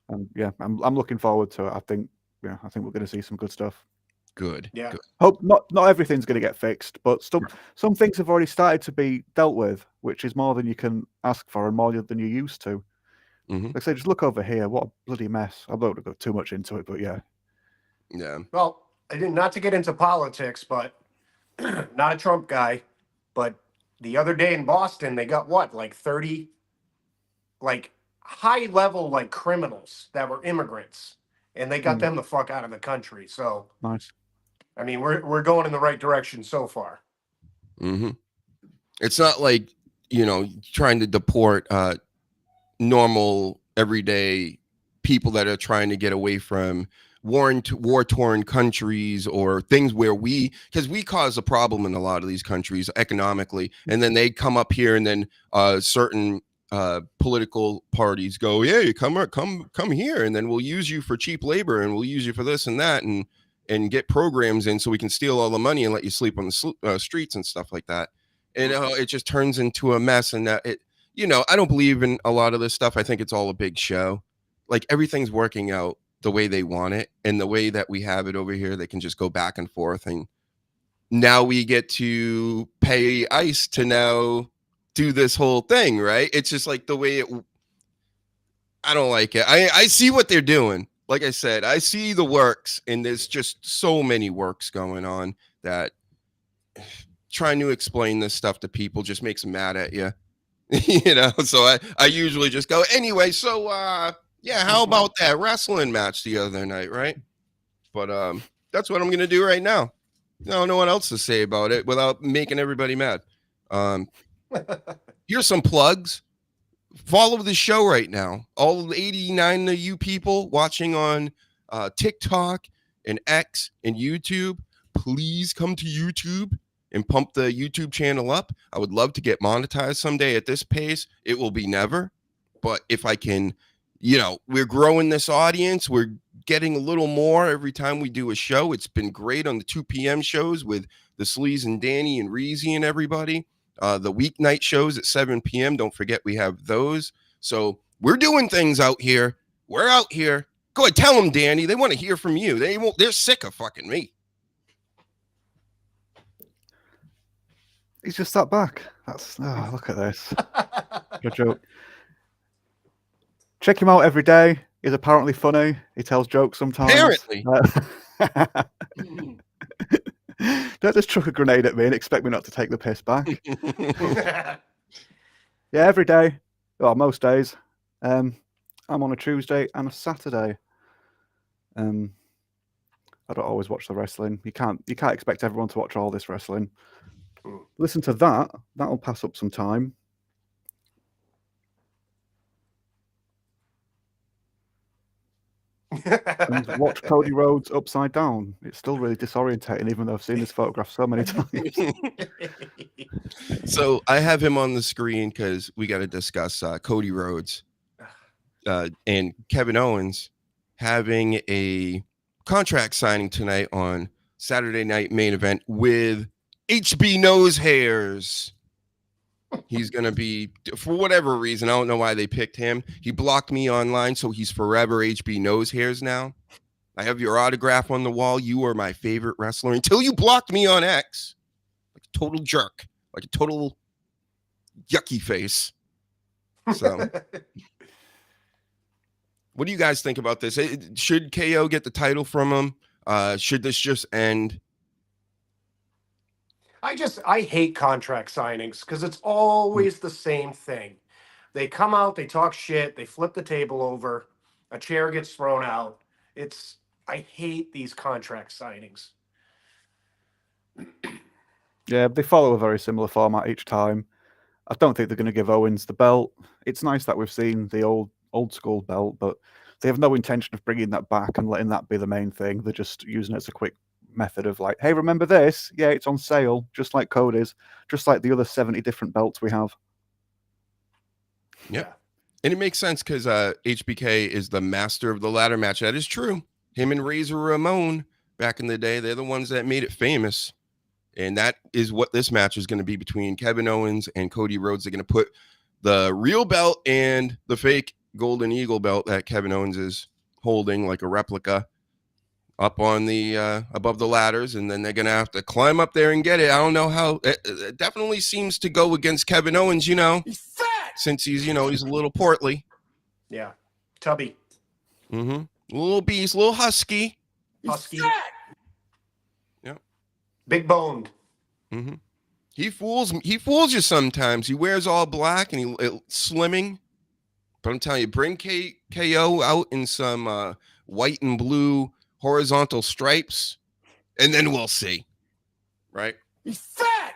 And yeah, I'm looking forward to it. I think we're going to see some good stuff. Good. Yeah. Good. Hope not everything's going to get fixed, but some things have already started to be dealt with, which is more than you can ask for and more than you're used to. Like I say, just look over here. What a bloody mess. I don't want to go too much into it, but yeah. Yeah. Well, I didn't, not to get into politics, but not a Trump guy, but the other day in Boston, they got what, like 30, like high level, like criminals that were immigrants, and they got them the fuck out of the country. So Nice. I mean, we're going in the right direction so far. It's not like, trying to deport normal everyday people that are trying to get away from war-torn countries or things where because we cause a problem in a lot of these countries economically, and then they come up here and then certain political parties go, yeah, you come here, and then we'll use you for cheap labor and we'll use you for this and that and get programs in so we can steal all the money and let you sleep on the streets and stuff like that. And it just turns into a mess. And I don't believe in a lot of this stuff. I think it's all a big show. Like everything's working out the way they want it, and the way that we have it over here, they can just go back and forth. And now we get to pay ICE to now do this whole thing, right? It's just like the way I don't like it. I see what they're doing. Like I said, I see the works, and there's just so many works going on that trying to explain this stuff to people just makes them mad at you. So I usually just go, anyway, so yeah, how about that wrestling match the other night, right? But that's what I'm gonna do right now. I don't know what else to say about it without making everybody mad. Here's some plugs. Follow the show right now. All 89 of you people watching on TikTok and X and YouTube, please come to YouTube and pump the YouTube channel up. I would love to get monetized someday. At this pace, it will be never. But if I can, we're growing this audience. We're getting a little more every time we do a show. It's been great on the 2 p.m. shows with the Sleaze and Danny and Reezy and everybody. The weeknight shows at 7 p.m. Don't forget we have those. So we're doing things out here. We're out here. Go ahead, tell them, Danny. They want to hear from you. They're sick of fucking me. He's just sat back. Look at this. Good joke. Check him out every day. He's apparently funny. He tells jokes sometimes. Apparently. Don't just chuck a grenade at me and expect me not to take the piss back. Yeah, every day. Well, most days. I'm on a Tuesday and a Saturday. I don't always watch the wrestling. You can't expect everyone to watch all this wrestling. Listen to that. That'll pass up some time. And watch Cody Rhodes upside down. It's still really disorientating, even though I've seen this photograph so many times. So I have him on the screen because we got to discuss Cody Rhodes and Kevin Owens having a contract signing tonight on Saturday Night Main Event with HB Nose Hairs. He's going to be, for whatever reason, I don't know why they picked him. He blocked me online, so he's forever HB Nose Hairs now. I have your autograph on the wall. You are my favorite wrestler until you blocked me on X. Like a total jerk. Like a total yucky face. So, what do you guys think about this? Should KO get the title from him? Should this just end? I hate contract signings because it's always the same thing. They come out, they talk shit, they flip the table over, a chair gets thrown out. I hate these contract signings. Yeah, they follow a very similar format each time. I don't think they're going to give Owens the belt. It's nice that we've seen the old school belt, but they have no intention of bringing that back and letting that be the main thing. They're just using it as a quick method of like, hey, remember this? Yeah, it's on sale, just like Cody's, just like the other 70 different belts we have. Yeah. And it makes sense because HBK is the master of the ladder match. That is true. Him and Razor Ramon back in the day, they're the ones that made it famous. And that is what this match is going to be between Kevin Owens and Cody Rhodes. They're going to put the real belt and the fake Golden Eagle belt that Kevin Owens is holding like a replica up on the above the ladders, and then they're going to have to climb up there and get it. I don't know how. It definitely seems to go against Kevin Owens, you know. He's fat! Since he's a little portly. Yeah. Tubby. Mm-hmm. Little beast, little husky. Husky. Yep. Big boned. Mm-hmm. He fools you sometimes. He wears all black and he slimming. But I'm telling you, bring KO out in some white and blue horizontal stripes, and then we'll see. Right? He's fat!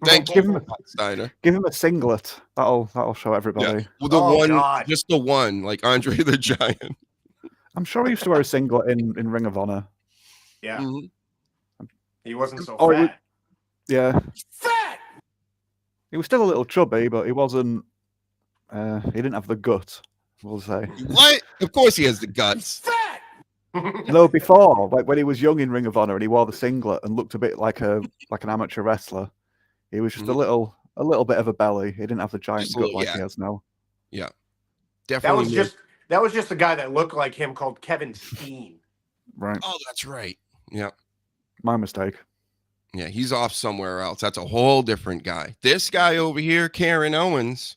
Thank you, Steiner. Give him a singlet. That'll show everybody. Yeah. Well, just the one, like Andre the Giant. I'm sure he used to wear a singlet in Ring of Honor. Yeah. Mm-hmm. He wasn't so Oh, fat. Yeah. He's fat! He was still a little chubby, but he wasn't. He didn't have the gut, we'll say. What? Of course he has the guts. Fat! No, before, like when he was young in Ring of Honor and he wore the singlet and looked a bit like an amateur wrestler, he was just a little bit of a belly. He didn't have the giant gut like he has now. Yeah, definitely. That was just a guy that looked like him called Kevin Steen. Right. Oh, that's right. Yeah. My mistake. Yeah, he's off somewhere else. That's a whole different guy. This guy over here, Karen Owens,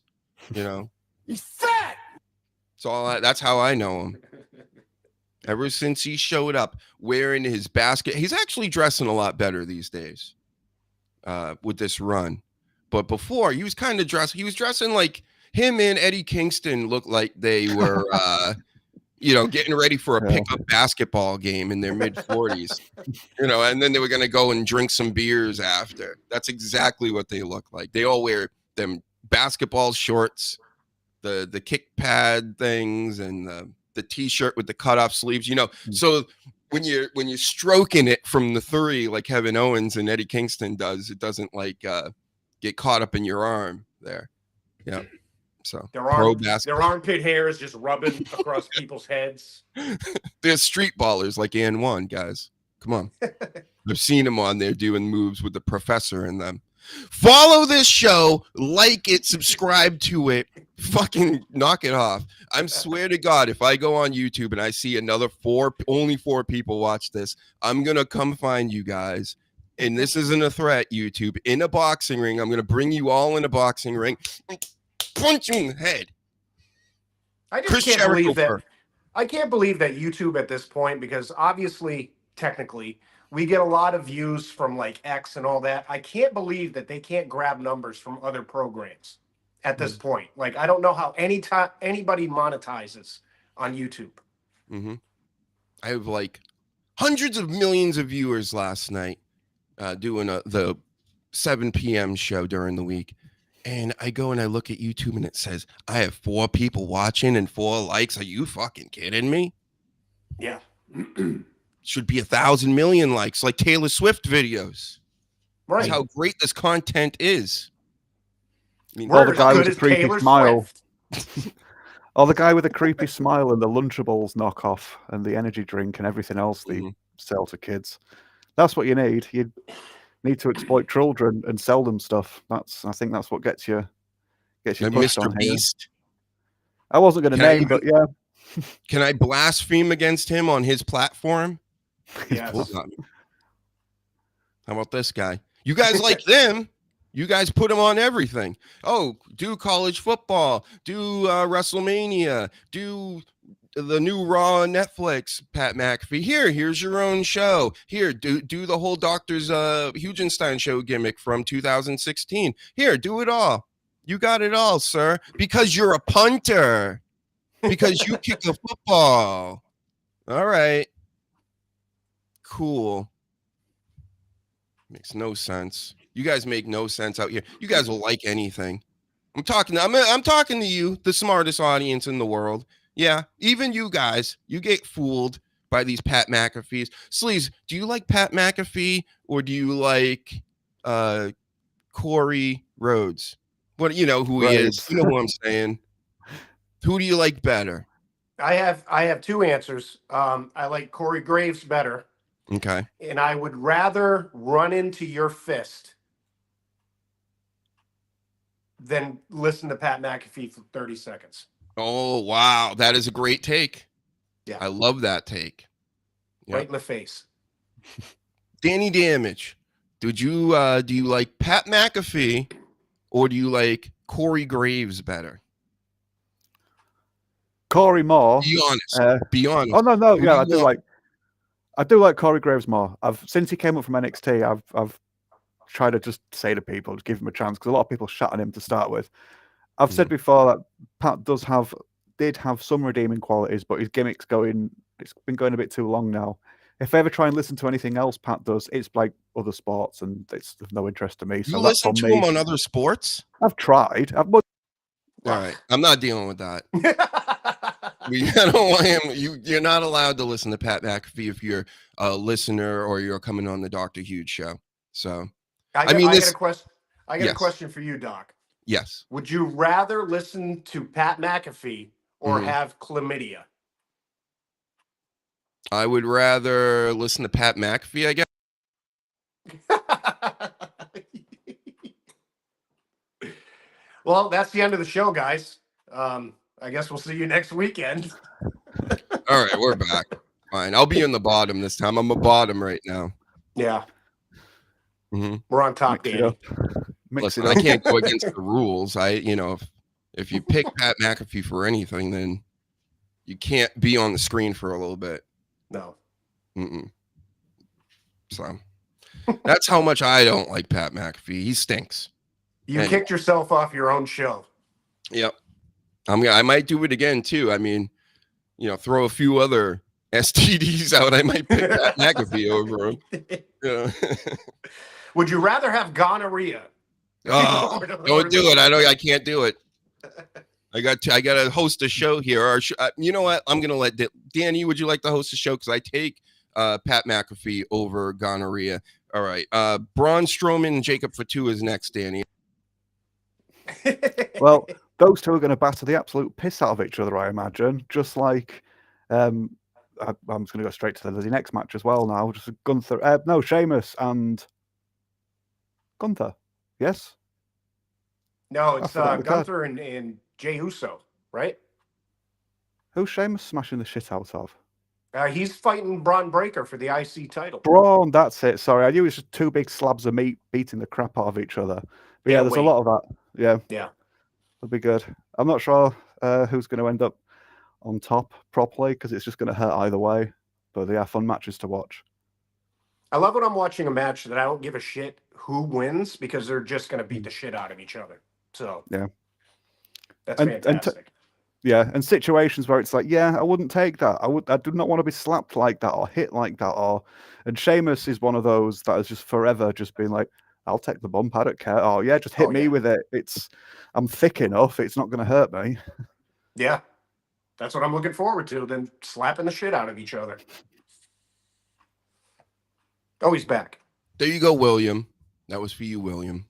He's fat! That's how I know him. Ever since he showed up wearing his basket, he's actually dressing a lot better these days with this run. But before, he was kind of dressing like him and Eddie Kingston looked like they were, getting ready for a pickup basketball game in their mid-40s, and then they were going to go and drink some beers after. That's exactly what they look like. They all wear them basketball shorts, the kick pad things, and the t-shirt with the cutoff sleeves, So when you're stroking it from the three like Kevin Owens and Eddie Kingston does, it doesn't get caught up in your arm there. Yeah. So their armpit hair is just rubbing across people's heads. They're street ballers like Ann One, guys. Come on. I've seen them on there doing moves with the professor and them. Follow this show, like it, subscribe to it, fucking knock it off. I swear to God, if I go on YouTube and I see only four people watch this, I'm going to come find you guys. And this isn't a threat, YouTube. In a boxing ring, I'm going to bring you all in a boxing ring. Punch you in the head. I just can't believe that. I can't believe that YouTube at this point, because obviously, technically, we get a lot of views from like X and all that. I can't believe that they can't grab numbers from other programs at this point. Like, I don't know how anybody monetizes on YouTube. Mm-hmm. I have like hundreds of millions of viewers last night doing the 7 p.m. show during the week. And I go and I look at YouTube and it says, I have 4 people watching and 4 likes. Are you fucking kidding me? Yeah. Should be 1,000 million likes like Taylor Swift videos. Right. That's how great this content is. I mean, the guy with the creepy smile. The guy with the creepy smile and the Lunchables knockoff and the energy drink and everything else they sell to kids. That's what you need. You need to exploit children and sell them stuff. I think that's what gets you pushed Mr. on Beast. Here. I wasn't going to name, but yeah. Can I blaspheme against him on his platform? Yeah. How about this guy? You guys like them? You guys put him on everything. Oh, do college football, do WrestleMania, do the new Raw on Netflix, Pat McAfee. Here's your own show. Here, do the whole Doctor's HUGENSTEIN show gimmick from 2016. Here, do it all. You got it all, sir, because you're a punter. Because you kick a football. All right. Cool. Makes no sense. You guys make no sense out here. You guys will like anything. I'm talking to you, the smartest audience in the world. Yeah, even you guys, you get fooled by these Pat McAfees. Sleaze, do you like Pat McAfee or do you like Corey Rhodes? What you know who he is? You know who I'm saying. Who do you like better? I have two answers. I like Corey Graves better. Okay. And I would rather run into your fist than listen to Pat McAfee for 30 seconds. Oh, wow. That is a great take. Yeah. I love that take. Yep. Right in the face. Danny Damage. Do you like Pat McAfee or do you like Corey Graves better? Corey more. Be honest. Be honest. Oh no, Who yeah, do I do like Corey Graves more. Since he came up from NXT, I've tried to just say to people, just give him a chance, because a lot of people shat on him to start with. I've said before that Pat did have some redeeming qualities, but his it's been going a bit too long now. If I ever try and listen to anything else Pat does, it's like other sports, and it's of no interest to me. So you listen to him on other sports? I've tried. All right, I'm not dealing with that. I don't want him. You're not allowed to listen to Pat McAfee if you're a listener or you're coming on the Dr. Huge show. So, I got a question for you, Doc. Yes. Would you rather listen to Pat McAfee or have chlamydia? I would rather listen to Pat McAfee, I guess. Well, that's the end of the show, guys. I guess we'll see you next weekend. All right, we're back. Fine. I'll be in the bottom this time. I'm a bottom right now. Yeah. We're on top, Danny. Listen, I can't go against the rules. If you pick Pat McAfee for anything, then you can't be on the screen for a little bit. No. So that's how much I don't like Pat McAfee. He stinks. You kicked yourself off your own show. Yep. I might do it again too. I mean, throw a few other STDs out. I might pick Pat McAfee over him. Would you rather have gonorrhea? Oh, don't do it. I can't do it. I got to host a show here. You know what? I'm gonna let Danny. Would you like to host a show? Because I take Pat McAfee over gonorrhea. All right. Braun Strowman and Jacob Fatu is next, Danny. Well, those two are going to batter the absolute piss out of each other, I imagine. Just like, I'm just going to go straight to the next match as well now. Just Gunther, Sheamus and Gunther. Yes. No, it's Gunther and Jey Uso, right? Who's Sheamus smashing the shit out of? He's fighting Braun Breaker for the IC title. Braun, that's it. Sorry, I knew it was just two big slabs of meat beating the crap out of each other. But yeah, there's a lot of that. Yeah. Yeah. It'll be good. I'm not sure who's going to end up on top properly because it's just going to hurt either way. But yeah, fun matches to watch. I love when I'm watching a match that I don't give a shit who wins because they're just going to beat the shit out of each other. So yeah, that's fantastic. And situations where it's like, yeah, I wouldn't take that. I do not want to be slapped like that or hit like that. And Sheamus is one of those that has just forever just been like, I'll take the bump. I don't care. Oh yeah, just hit me with it. I'm thick enough. It's not going to hurt me. Yeah, that's what I'm looking forward to. Then slapping the shit out of each other. Oh, he's back. There you go, William. That was for you, William.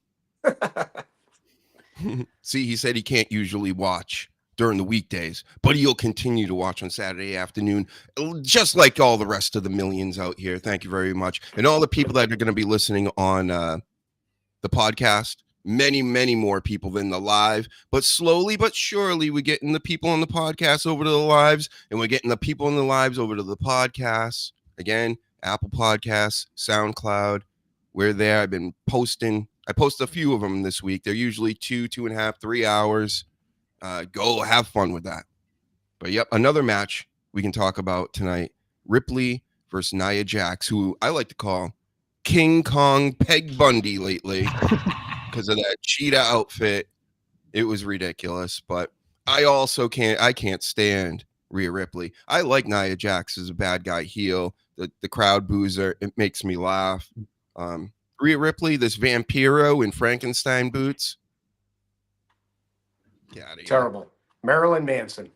See, he said he can't usually watch during the weekdays, but he'll continue to watch on Saturday afternoon, just like all the rest of the millions out here. Thank you very much. And all the people that are going to be listening on the podcast, many, many more people than the live, but slowly but surely we're getting the people on the podcast over to the lives, and we're getting the people in the lives over to the podcasts. Again, Apple Podcasts, SoundCloud, we're there. I've been posting I post a few of them this week. They're usually 2.5, 3 hours. Go have fun with that. But yep, another match we can talk about tonight. Ripley versus Nia Jax, who I like to call King Kong Peg Bundy lately because of that cheetah outfit. It was ridiculous, but I can't stand Rhea Ripley. I like Nia Jax as a bad guy heel. The crowd boos her. It makes me laugh. Rhea Ripley, this Vampiro in Frankenstein boots. Get out of here. Terrible. Marilyn Manson.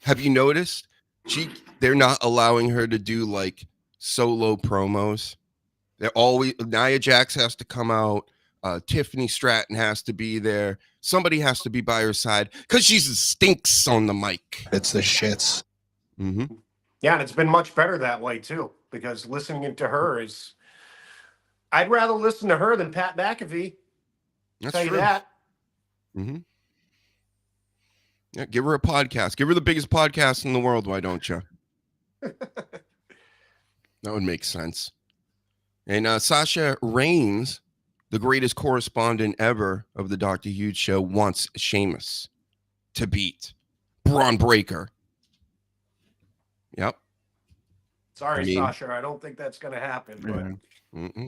Have you noticed? They're not allowing her to do like solo promos. They're always Nia Jax has to come out. Tiffany Stratton has to be there. Somebody has to be by her side because she stinks on the mic. It's the shits. Mm-hmm. Yeah, and it's been much better that way too, because listening to her is. I'd rather listen to her than Pat McAfee. That's Tell you true. that. Mm-hmm. Yeah, give her a podcast. Give her the biggest podcast in the world. Why don't you? That would make sense. And Sasha Reigns, the greatest correspondent ever of the Dr. Huge Show, wants Sheamus to beat Braun Breaker. Yep. Sorry, Sasha. I don't think that's going to happen. But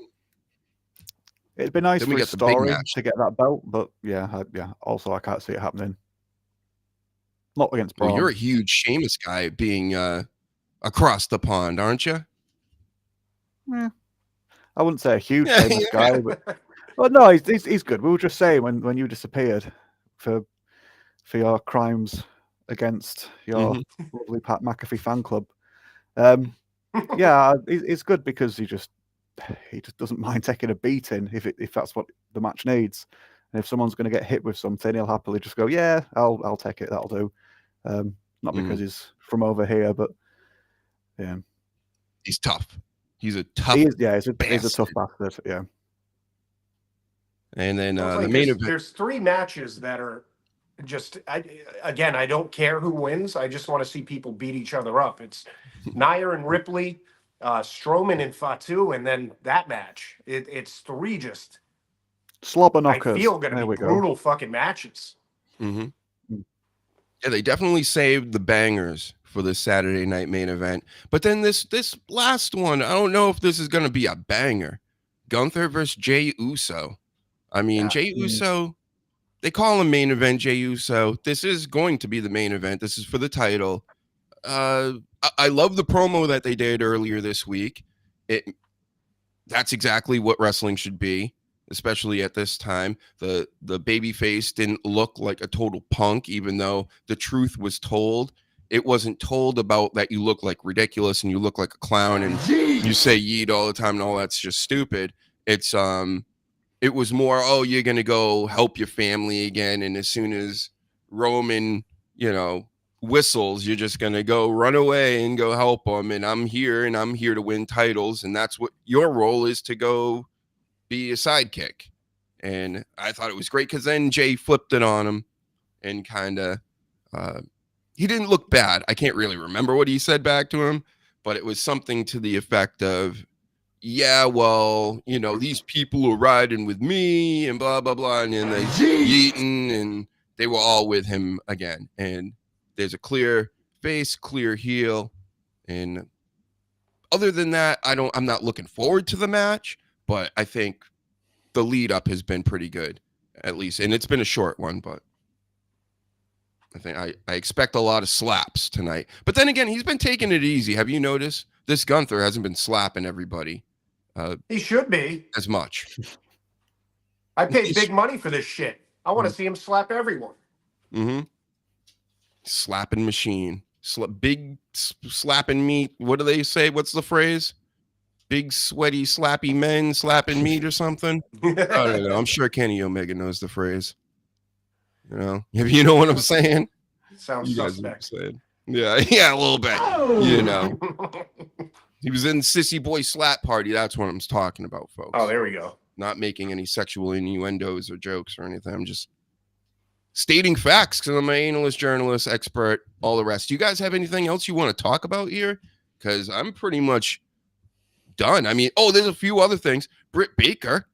It'd be nice Then for we his get the big story match. to get that belt, but yeah. Also, I can't see it happening. Not against Braun. Well, you're a huge Sheamus guy being across the pond, aren't you? I wouldn't say a huge famous guy, but no, he's good. We were just saying when you disappeared for your crimes against your lovely Pat McAfee fan club. Yeah, it's good because he just doesn't mind taking a beating if that's what the match needs. And if someone's going to get hit with something, he'll happily just go, yeah, I'll take it. That'll do. Not because he's from over here, but yeah, he's tough. He's a tough. He's a tough bastard. Yeah. And then the main event. There's 3 matches that are just. I don't care who wins. I just want to see people beat each other up. It's Nia and Ripley, Strowman and Fatu, and then that match. It's 3 just slobber knockers. I feel going to be brutal fucking matches. Mm-hmm. Yeah, they definitely saved the bangers for the Saturday night main event. But then this last one, I don't know if this is going to be a banger. Gunther versus Jey Uso. I mean, Jey Uso, they call him main event Jey Uso. This is going to be the main event. This is for the title. I love the promo that they did earlier this week. That's exactly what wrestling should be, especially at this time. The babyface didn't look like a total punk, even though the truth was told. It wasn't told about that you look like ridiculous and you look like a clown and you say yeet all the time and all that's just stupid. It's it was more, oh, you're gonna go help your family again, and as soon as Roman, whistles, you're just gonna go run away and go help them, and I'm here to win titles, and that's what your role is, to go be a sidekick. And I thought it was great because then Jay flipped it on him and kind of he didn't look bad. I can't really remember what he said back to him, but it was something to the effect of, yeah, well, these people are riding with me and blah, blah, blah. And then they yeeting and they were all with him again. And there's a clear face, clear heel. And other than that, I'm not looking forward to the match, but I think the lead up has been pretty good, at least. And it's been a short one, but I think I expect a lot of slaps tonight. But then again, he's been taking it easy. Have you noticed? This Gunther hasn't been slapping everybody. He should be. As much. I paid big money for this shit. I want to see him slap everyone. Mm-hmm. Slapping machine. Big slapping meat. What do they say? What's the phrase? Big sweaty slappy men slapping meat or something? I don't know. I'm sure Kenny Omega knows the phrase. If you know what I'm saying. Sounds suspect. Yeah, a little bit. He was in Sissy Boy Slap Party. That's what I'm talking about, folks. Oh, there we go. Not making any sexual innuendos or jokes or anything. I'm just stating facts because I'm an analyst, journalist, expert, all the rest. Do you guys have anything else you want to talk about here? Because I'm pretty much done. I mean, there's a few other things. Britt Baker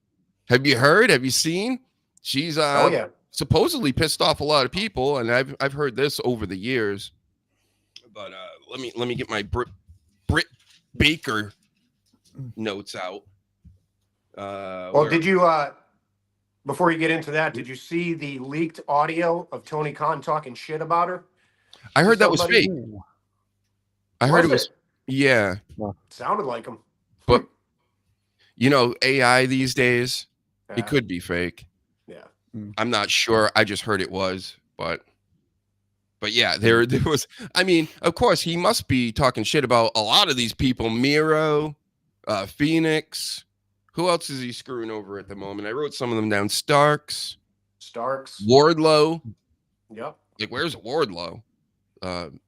Have you heard? Have you seen? She's Oh yeah. supposedly pissed off a lot of people, and I've heard this over the years. But let me get my Britt Baker notes out. Well, did you before you get into that, did you see the leaked audio of Tony Khan talking shit about her? I heard that was somebody- fake. I heard it Was was yeah. Sounded like him. But you know, AI these days, Yeah. it could be fake. Yeah. I'm not sure. I just heard it was, but yeah, there was. I mean, of course, he must be talking shit about a lot of these people. Miro, Phoenix. Who else is he screwing over at the moment? I wrote some of them down. Starks, Wardlow. Yep. Like, where's Wardlow? And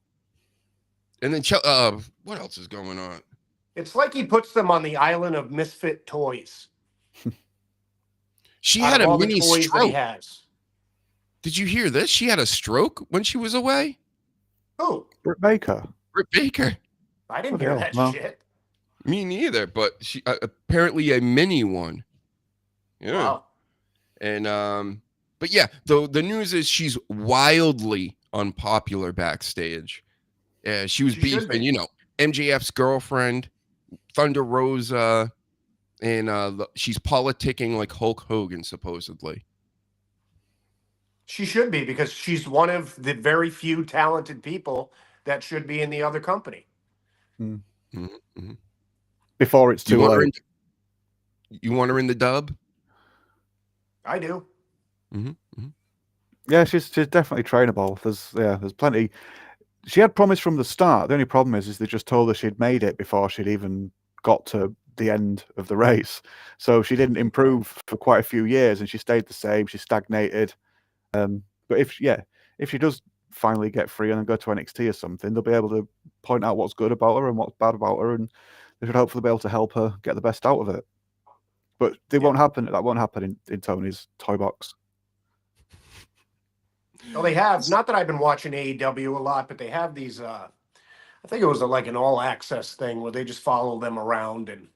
then what else is going on? It's like he puts them on the island of misfit toys. She Out had of a all the mini toys that he stroke. has. Did you hear this? She had a stroke when she was away. Who? Britt Baker. Britt Baker. I didn't Bloody hear hell, that no. shit. Me neither. But she apparently a mini one. Yeah. Wow. And but yeah, the news is she's wildly unpopular backstage. She was She should beefing, be. you know, MJF's girlfriend, Thunder Rosa, and she's politicking like Hulk Hogan, supposedly. She should be, because she's one of the very few talented people that should be in the other company. Before it's too late. You want her in the dub? I do. Yeah, she's definitely trainable. There's plenty. She had promised from the start. The only problem is they just told her she'd made it before she'd even got to the end of the race. So she didn't improve for quite a few years, and she stayed the same. She stagnated. But if she does finally get free and go to NXT or something, they'll be able to point out what's good about her and what's bad about her, and they should hopefully be able to help her get the best out of it. But that won't happen in Tony's toy box. Well, they have, not that I've been watching AEW a lot, but they have these, I think it was like an all access thing where they just follow them around and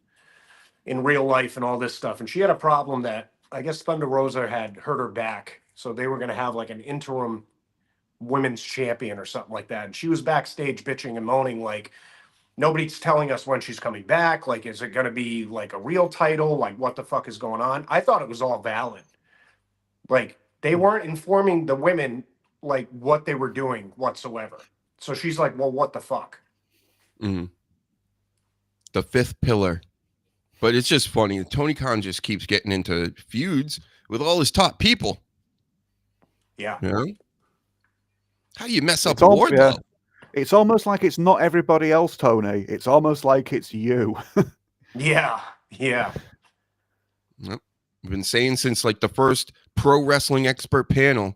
in real life and all this stuff. And she had a problem that I guess Thunder Rosa had hurt her back. So they were going to have like an interim women's champion or something like that. And she was backstage bitching and moaning like, nobody's telling us when she's coming back. Like, is it going to be like a real title? Like, what the fuck is going on? I thought it was all valid. Like, they weren't informing the women like what they were doing whatsoever. So she's like, well, what the fuck? The fifth pillar. But it's just funny. Tony Khan just keeps getting into feuds with all his top people. Yeah. You know? How do you mess up It's all- Wardlow? yeah. It's almost like it's not everybody else, Tony. It's almost like it's you. Yeah. Yeah. Yep. I've been saying since like the first pro wrestling expert panel,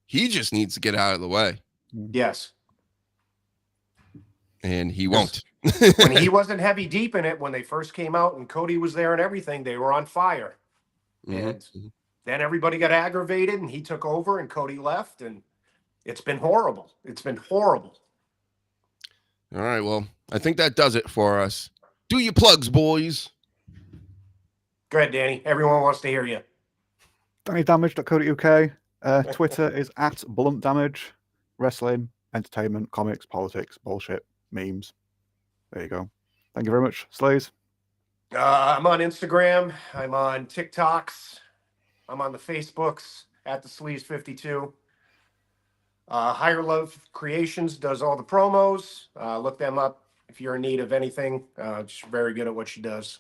he just needs to get out of the way. Yes. And he won't. When he wasn't heavy deep in it, when they first came out and Cody was there and everything, they were on fire. And then everybody got aggravated and he took over and Cody left, and it's been horrible. It's been horrible. All right. Well, I think that does it for us. Do your plugs, boys. Go ahead, Danny. Everyone wants to hear you. DannyDamage.co.uk. Twitter is at Blunt Damage. Wrestling, entertainment, comics, politics, bullshit, memes. There you go. Thank you very much, Slays. I'm on Instagram. I'm on TikToks. I'm on the Facebooks at the Sleaze52. Higher Love Creations does all the promos. Look them up if you're in need of anything. She's very good at what she does.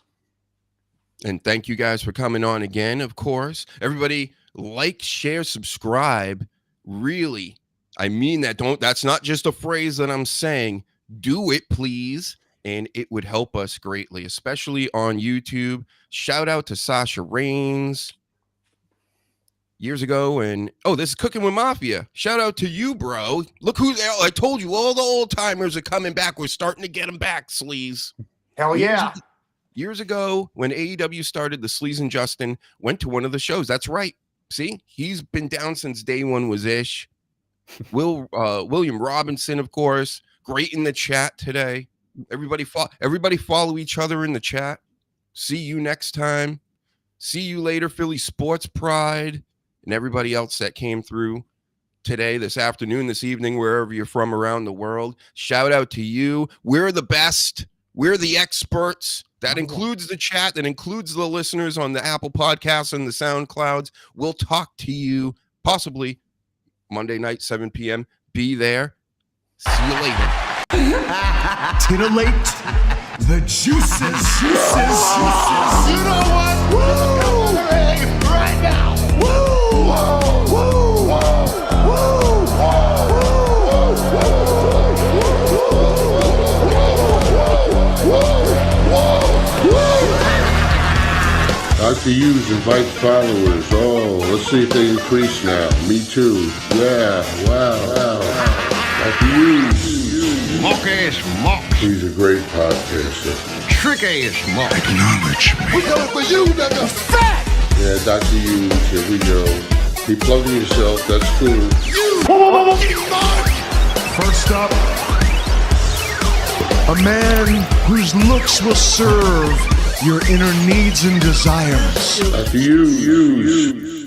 And thank you guys for coming on again, of course. Everybody like, share, subscribe. Really, I mean that. That's not just a phrase that I'm saying. Do it, please. And it would help us greatly, especially on YouTube. Shout out to Sasha Reigns years ago. And this is Cooking with Mafia. Shout out to you, bro. Look who's there. I told you, all the old timers are coming back. We're starting to get them back, Sleaze. Hell yeah. Years ago, when AEW started, the Sleaze and Justin went to one of the shows. That's right. See, he's been down since day one was Ish. William Robinson, of course, great in the chat today. Everybody follow each other in the chat. See you next time. See you later, Philly Sports Pride, and everybody else that came through today, this afternoon, this evening, wherever you're from around the world. Shout out to you. We're the best. We're the experts. That includes the chat. That includes the listeners on the Apple Podcasts and the Soundclouds. We'll talk to you possibly Monday night, 7 p.m. Be there. See you later. Titillate the juices. You know what? Woo! Right now. Woo! Woo! Dr. Hughes invites followers. Oh, let's see if they increase now. Me too. Yeah, wow. Dr. Hughes. Mock-ass mock. He's a great podcaster. Trick-ass mock. Acknowledge me. We coming for you, nigga. Fat! Yeah, Dr. Hughes, here we go. Keep plugging yourself, that's cool. First up, a man whose looks will serve your inner needs and desires. Dr. Hughes.